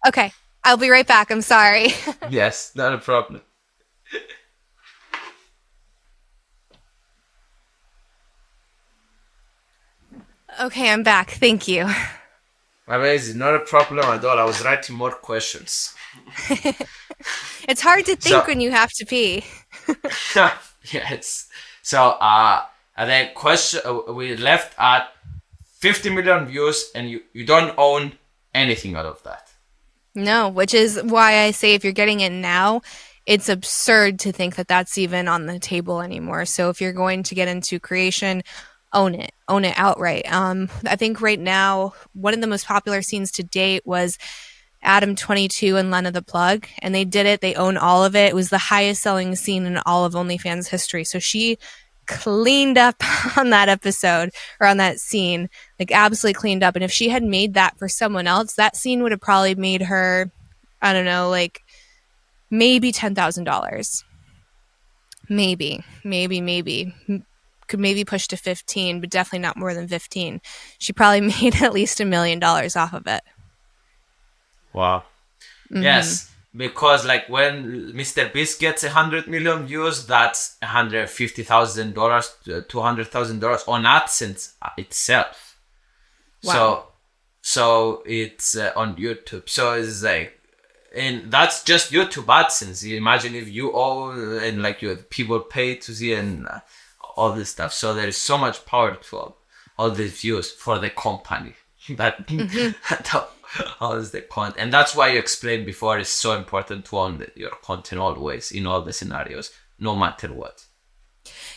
Okay, I'll be right back. I'm sorry. Yes, not a problem. Okay, I'm back. Thank you. Amazing, not a problem at all. I was writing more questions. It's hard to think when you have to pee. Yeah, it's so. And then question we left at 50 million views, and you don't own anything out of that. No, which is why I say if you're getting it now, it's absurd to think that that's even on the table anymore. So if you're going to get into creation, own it outright. I think right now, one of the most popular scenes to date was Adam 22 and Lena the Plug, and they did it. They own all of it. It was the highest selling scene in all of OnlyFans history. So she cleaned up on that episode, or on that scene, like absolutely cleaned up. And if she had made that for someone else, that scene would have probably made her, I don't know, like maybe $10,000. Maybe. Could maybe push to 15, but definitely not more than 15. She probably made at least $1 million off of it. Wow. Mm-hmm. Yes, because like when Mr. Beast gets 100 million views, that's $150,000 to $200,000 on AdSense itself. Wow. So it's on YouTube. So it's like, and that's just YouTube AdSense. You imagine if you own and like you people pay to see and all this stuff. So there is so much power to all these views for the company that owns the content. And that's why you explained before it's so important to own your content always in all the scenarios, no matter what.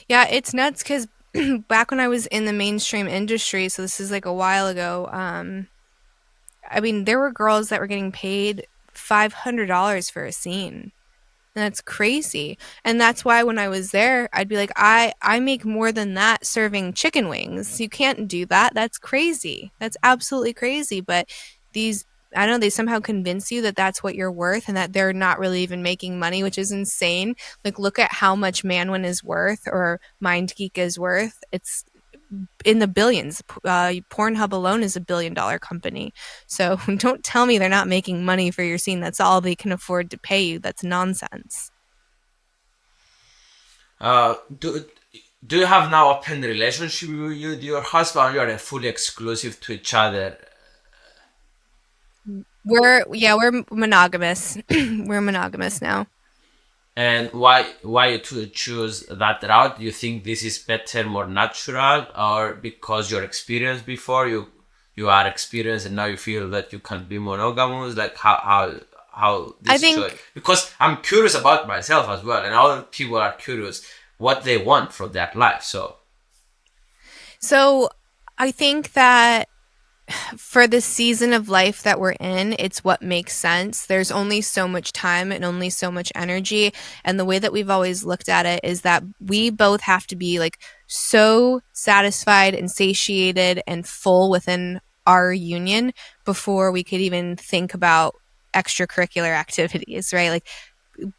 Yeah, it's nuts because back when I was in the mainstream industry, so this is like a while ago, I mean, there were girls that were getting paid $500 for a scene. And that's crazy. And that's why when I was there, I'd be like, I make more than that serving chicken wings. You can't do that. That's crazy. That's absolutely crazy. But these, I don't know, they somehow convince you that that's what you're worth and that they're not really even making money, which is insane. Like, look at how much Manwin is worth or MindGeek is worth. It's in the billions. Pornhub alone is $1 billion company. So don't tell me they're not making money for your scene. That's all they can afford to pay you. That's nonsense. Do you have now open relationship with your husband, or you are fully exclusive to each other? We're monogamous. We're monogamous now. And why to choose that route? Do you think this is better, more natural, or because you're experienced before, you are experienced and now you feel that you can be monogamous? Like how this I think choice? Because I'm curious about myself as well, and other people are curious what they want from their life. So I think that for the season of life that we're in, it's what makes sense. There's only so much time and only so much energy. And the way that we've always looked at it is that we both have to be like so satisfied and satiated and full within our union before we could even think about extracurricular activities, right? Like,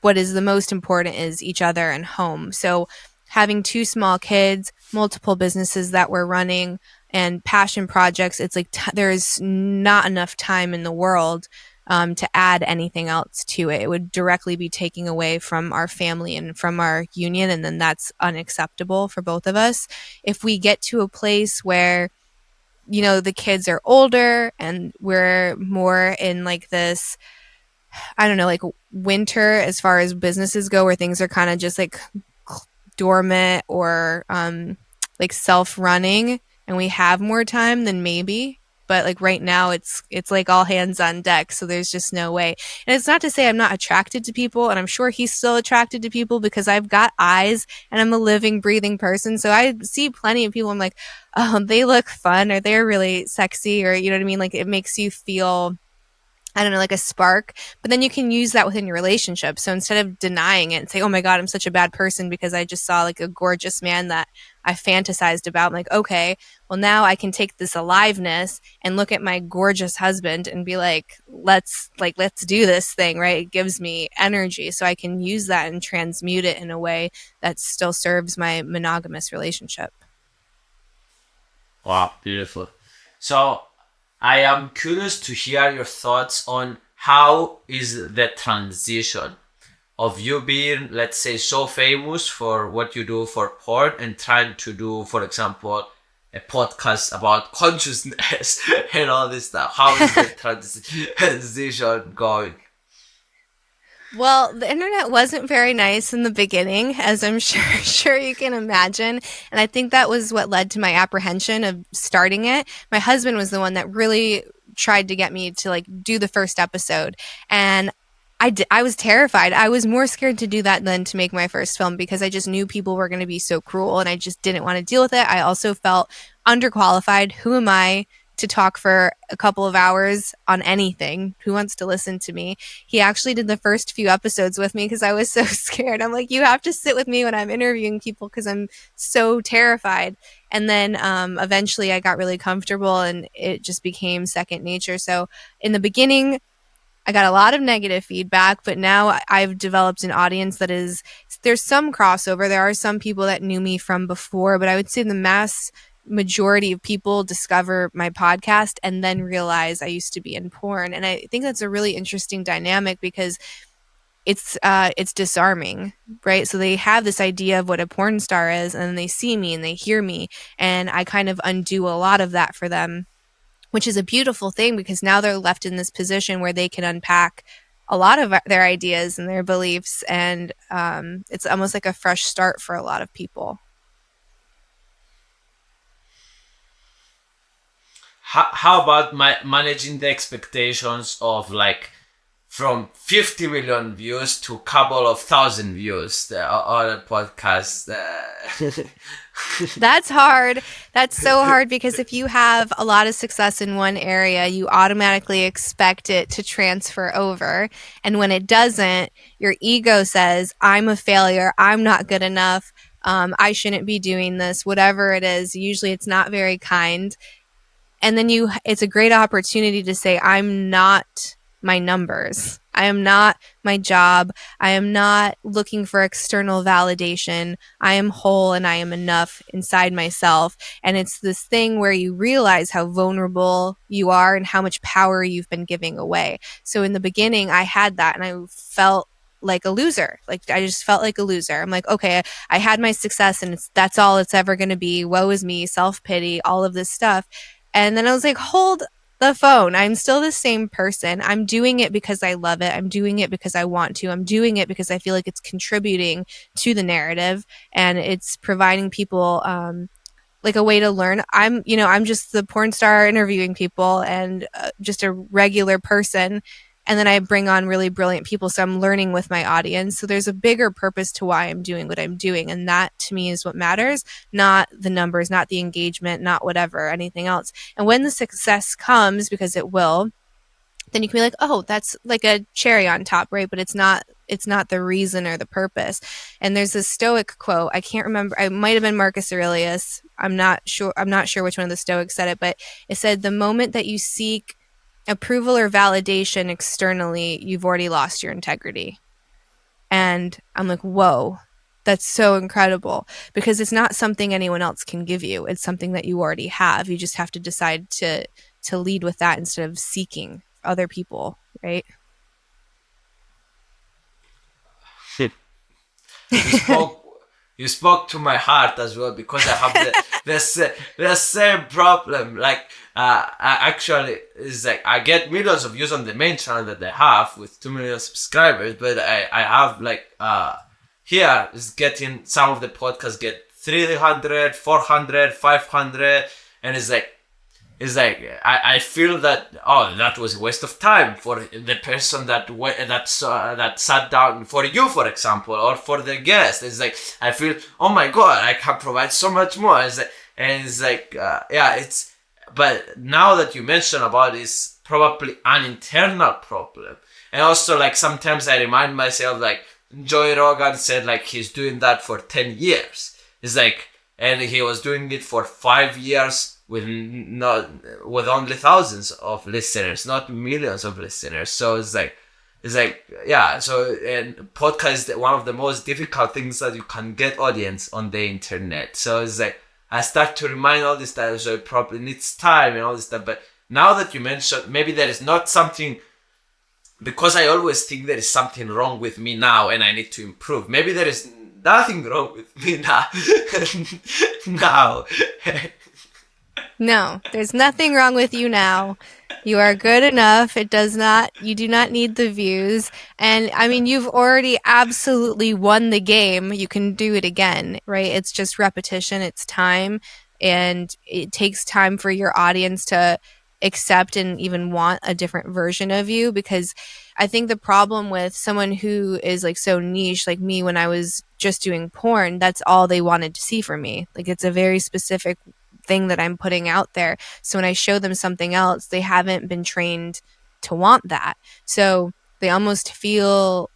what is the most important is each other and home. So having 2 small kids, multiple businesses that we're running, and passion projects, it's like there's not enough time in the world to add anything else to it. It would directly be taking away from our family and from our union, and then that's unacceptable for both of us. If we get to a place where, you know, the kids are older and we're more in like this, I don't know, like winter as far as businesses go, where things are kind of just like dormant or like self-running, and we have more time, then maybe. But like right now it's like all hands on deck, so there's just no way. And it's not to say I'm not attracted to people, and I'm sure he's still attracted to people because I've got eyes and I'm a living, breathing person. So I see plenty of people, I'm like, oh, they look fun, or they're really sexy, or you know what I mean? Like it makes you feel, I don't know, like a spark. But then you can use that within your relationship. So instead of denying it and say, oh my God, I'm such a bad person because I just saw like a gorgeous man that I fantasized about, I'm like, okay, well now I can take this aliveness and look at my gorgeous husband and be let's do this thing, right? It gives me energy. So I can use that and transmute it in a way that still serves my monogamous relationship. Wow, beautiful. So I am curious to hear your thoughts on how is the transition of you being, let's say, so famous for what you do for porn and trying to do, for example, a podcast about consciousness and all this stuff. How is the transition going? Well, the internet wasn't very nice in the beginning, as I'm sure you can imagine. And I think that was what led to my apprehension of starting it. My husband was the one that really tried to get me to like do the first episode. And I was terrified. I was more scared to do that than to make my first film because I just knew people were going to be so cruel and I just didn't want to deal with it. I also felt underqualified. Who am I to talk for a couple of hours on anything? Who wants to listen to me? He actually did the first few episodes with me because I was so scared. I'm like, you have to sit with me when I'm interviewing people because I'm so terrified. And then eventually I got really comfortable and it just became second nature. So in the beginning, I got a lot of negative feedback, but now I've developed an audience that is, there's some crossover. There are some people that knew me from before, but I would say the mass majority of people discover my podcast and then realize I used to be in porn. And I think that's a really interesting dynamic because it's disarming, right? So they have this idea of what a porn star is, and then they see me and they hear me, and I kind of undo a lot of that for them, which is a beautiful thing because now they're left in this position where they can unpack a lot of their ideas and their beliefs, and it's almost like a fresh start for a lot of people. How about managing the expectations of like from 50 million views to a couple of thousand views on a podcast? That's hard. That's so hard because if you have a lot of success in one area, you automatically expect it to transfer over. And when it doesn't, your ego says, I'm a failure. I'm not good enough. I shouldn't be doing this, whatever it is. Usually it's not very kind. And then it's a great opportunity to say, I'm not my numbers. I am not my job. I am not looking for external validation. I am whole and I am enough inside myself. And it's this thing where you realize how vulnerable you are and how much power you've been giving away. So in the beginning, I had that and I felt like a loser. Like I just felt like a loser. I'm like, okay, I had my success and that's all it's ever going to be. Woe is me, self-pity, all of this stuff. And then I was like, hold the phone. I'm still the same person. I'm doing it because I love it. I'm doing it because I want to. I'm doing it because I feel like it's contributing to the narrative and it's providing people like a way to learn. I'm just the porn star interviewing people and just a regular person. And then I bring on really brilliant people. So I'm learning with my audience. So there's a bigger purpose to why I'm doing what I'm doing. And that to me is what matters, not the numbers, not the engagement, not whatever, anything else. And when the success comes, because it will, then you can be like, oh, that's like a cherry on top, right? But it's not the reason or the purpose. And there's this Stoic quote. I can't remember. It might have been Marcus Aurelius. I'm not sure which one of the Stoics said it, but it said the moment that you seek approval or validation externally, you've already lost your integrity. And I'm like, whoa, that's so incredible because it's not something anyone else can give you. It's something that you already have. You just have to decide to lead with that instead of seeking other people, right? You spoke to my heart as well, because I have the same problem. Like, actually, it's like I get millions of views on the main channel that I have with 2 million subscribers, but I have like here is getting, some of the podcasts get 300, 400, 500, and it's like I feel that, oh, that was a waste of time for the person that sat down for you, for example, or for the guest. It's like I feel, oh my god, I can provide so much more. But now that you mention about it, it's probably an internal problem, and also like sometimes I remind myself, like Joe Rogan said, like he's doing that for 10 years. It's like, and he was doing it for 5 years with only thousands of listeners, not millions of listeners. So it's like, yeah. So, and podcast is one of the most difficult things that you can get audience on the internet. So it's like, I start to remind all this stuff, so it probably needs time and all this stuff. But now that you mentioned, maybe there is not something, because I always think there is something wrong with me now and I need to improve. Maybe there is nothing wrong with me now. now. No, there's nothing wrong with you now. You are good enough. You do not need the views. And I mean, you've already absolutely won the game. You can do it again, right? It's just repetition, it's time, and it takes time for your audience to accept and even want a different version of you. Because I think the problem with someone who is like so niche, like me, when I was just doing porn, that's all they wanted to see from me. Like, it's a very specific thing that I'm putting out there. So when I show them something else, they haven't been trained to want that. So they almost feel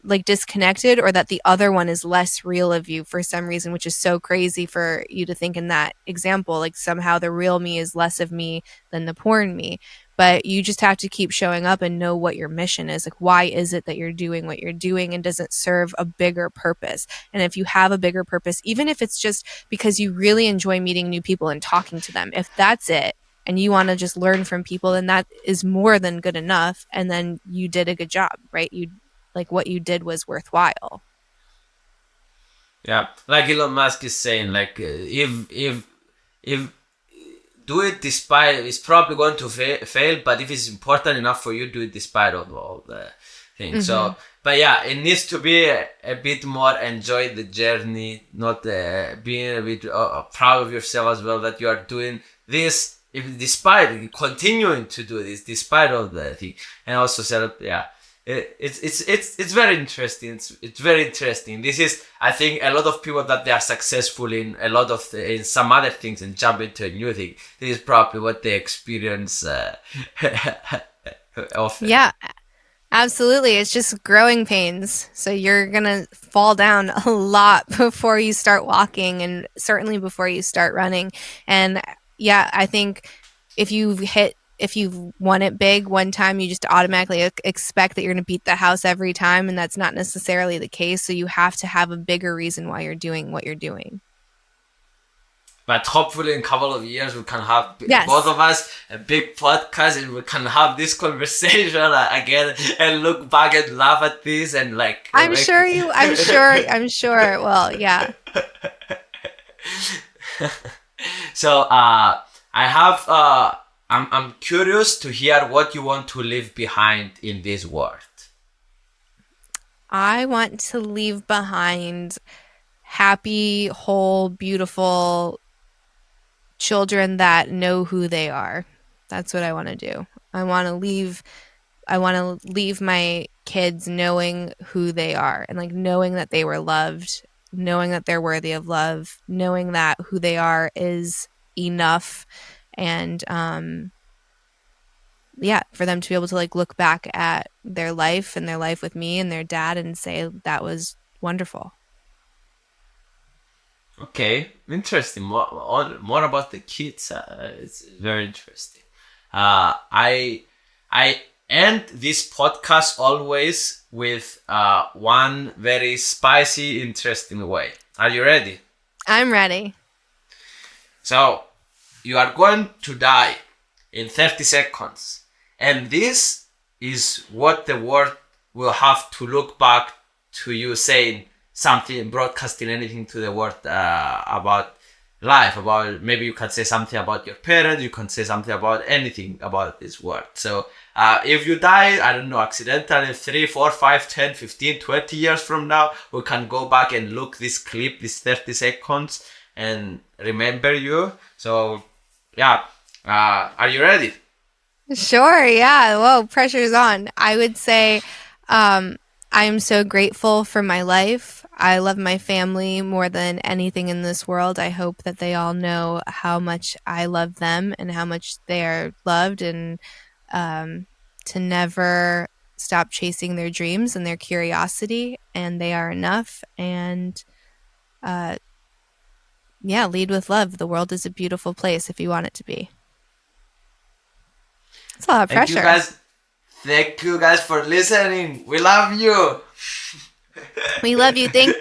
like disconnected, or that the other one is less real of you for some reason, which is so crazy for you to think in that example. Like, somehow the real me is less of me than the porn me. But you just have to keep showing up and know what your mission is. Like, why is it that you're doing what you're doing, and does it serve a bigger purpose? And if you have a bigger purpose, even if it's just because you really enjoy meeting new people and talking to them, if that's it, and you want to just learn from people, then that is more than good enough. And then you did a good job, right? Like, what you did was worthwhile. Yeah, like Elon Musk is saying, like if do it despite, it's probably going to fail, but if it's important enough for you, do it despite of all the things. Mm-hmm. So, but yeah, it needs to be a bit more enjoy the journey, not being a bit proud of yourself as well, that you are doing this, if despite continuing to do this despite all the thing, and also set up, yeah. It's very interesting. It's very interesting. This is, I think, a lot of people that they are successful in a lot of in some other things and jump into a new thing. This is probably what they experience often. Yeah, absolutely. It's just growing pains. So you're gonna fall down a lot before you start walking, and certainly before you start running. And yeah, I think if you've won it big one time, you just automatically expect that you're going to beat the house every time, and that's not necessarily the case. So you have to have a bigger reason why you're doing what you're doing. But hopefully in a couple of years we can have both of us a big podcast, and we can have this conversation again and look back and laugh at this and like. I'm sure. Well, yeah. So I have. I'm curious to hear what you want to leave behind in this world. I want to leave behind happy, whole, beautiful children that know who they are. That's what I want to do. I want to leave my kids knowing who they are, and like knowing that they were loved, knowing that they're worthy of love, knowing that who they are is enough. And for them to be able to like look back at their life and their life with me and their dad and say that was wonderful. Okay, interesting. More about the kids. It's very interesting. I end this podcast always with one very spicy, interesting way. Are you ready? I'm ready. So, you are going to die in 30 seconds. And this is what the world will have to look back to you saying something, broadcasting anything to the world about life, about maybe you can say something about your parents, you can say something about anything about this world. So if you die, I don't know, accidentally 3, 4, 5, 10, 15, 20 years from now, we can go back and look this clip, this 30 seconds, and remember you. So yeah, are you ready? Sure, yeah. Whoa, pressure's on. I would say I am so grateful for my life. I love my family more than anything in this world. I hope that they all know how much I love them and how much they are loved, and to never stop chasing their dreams and their curiosity, and they are enough. And uh, yeah, lead with love. The world is a beautiful place if you want it to be. It's a lot of Thank you pressure. guys. Thank you guys for listening. We love you. We love you. Thank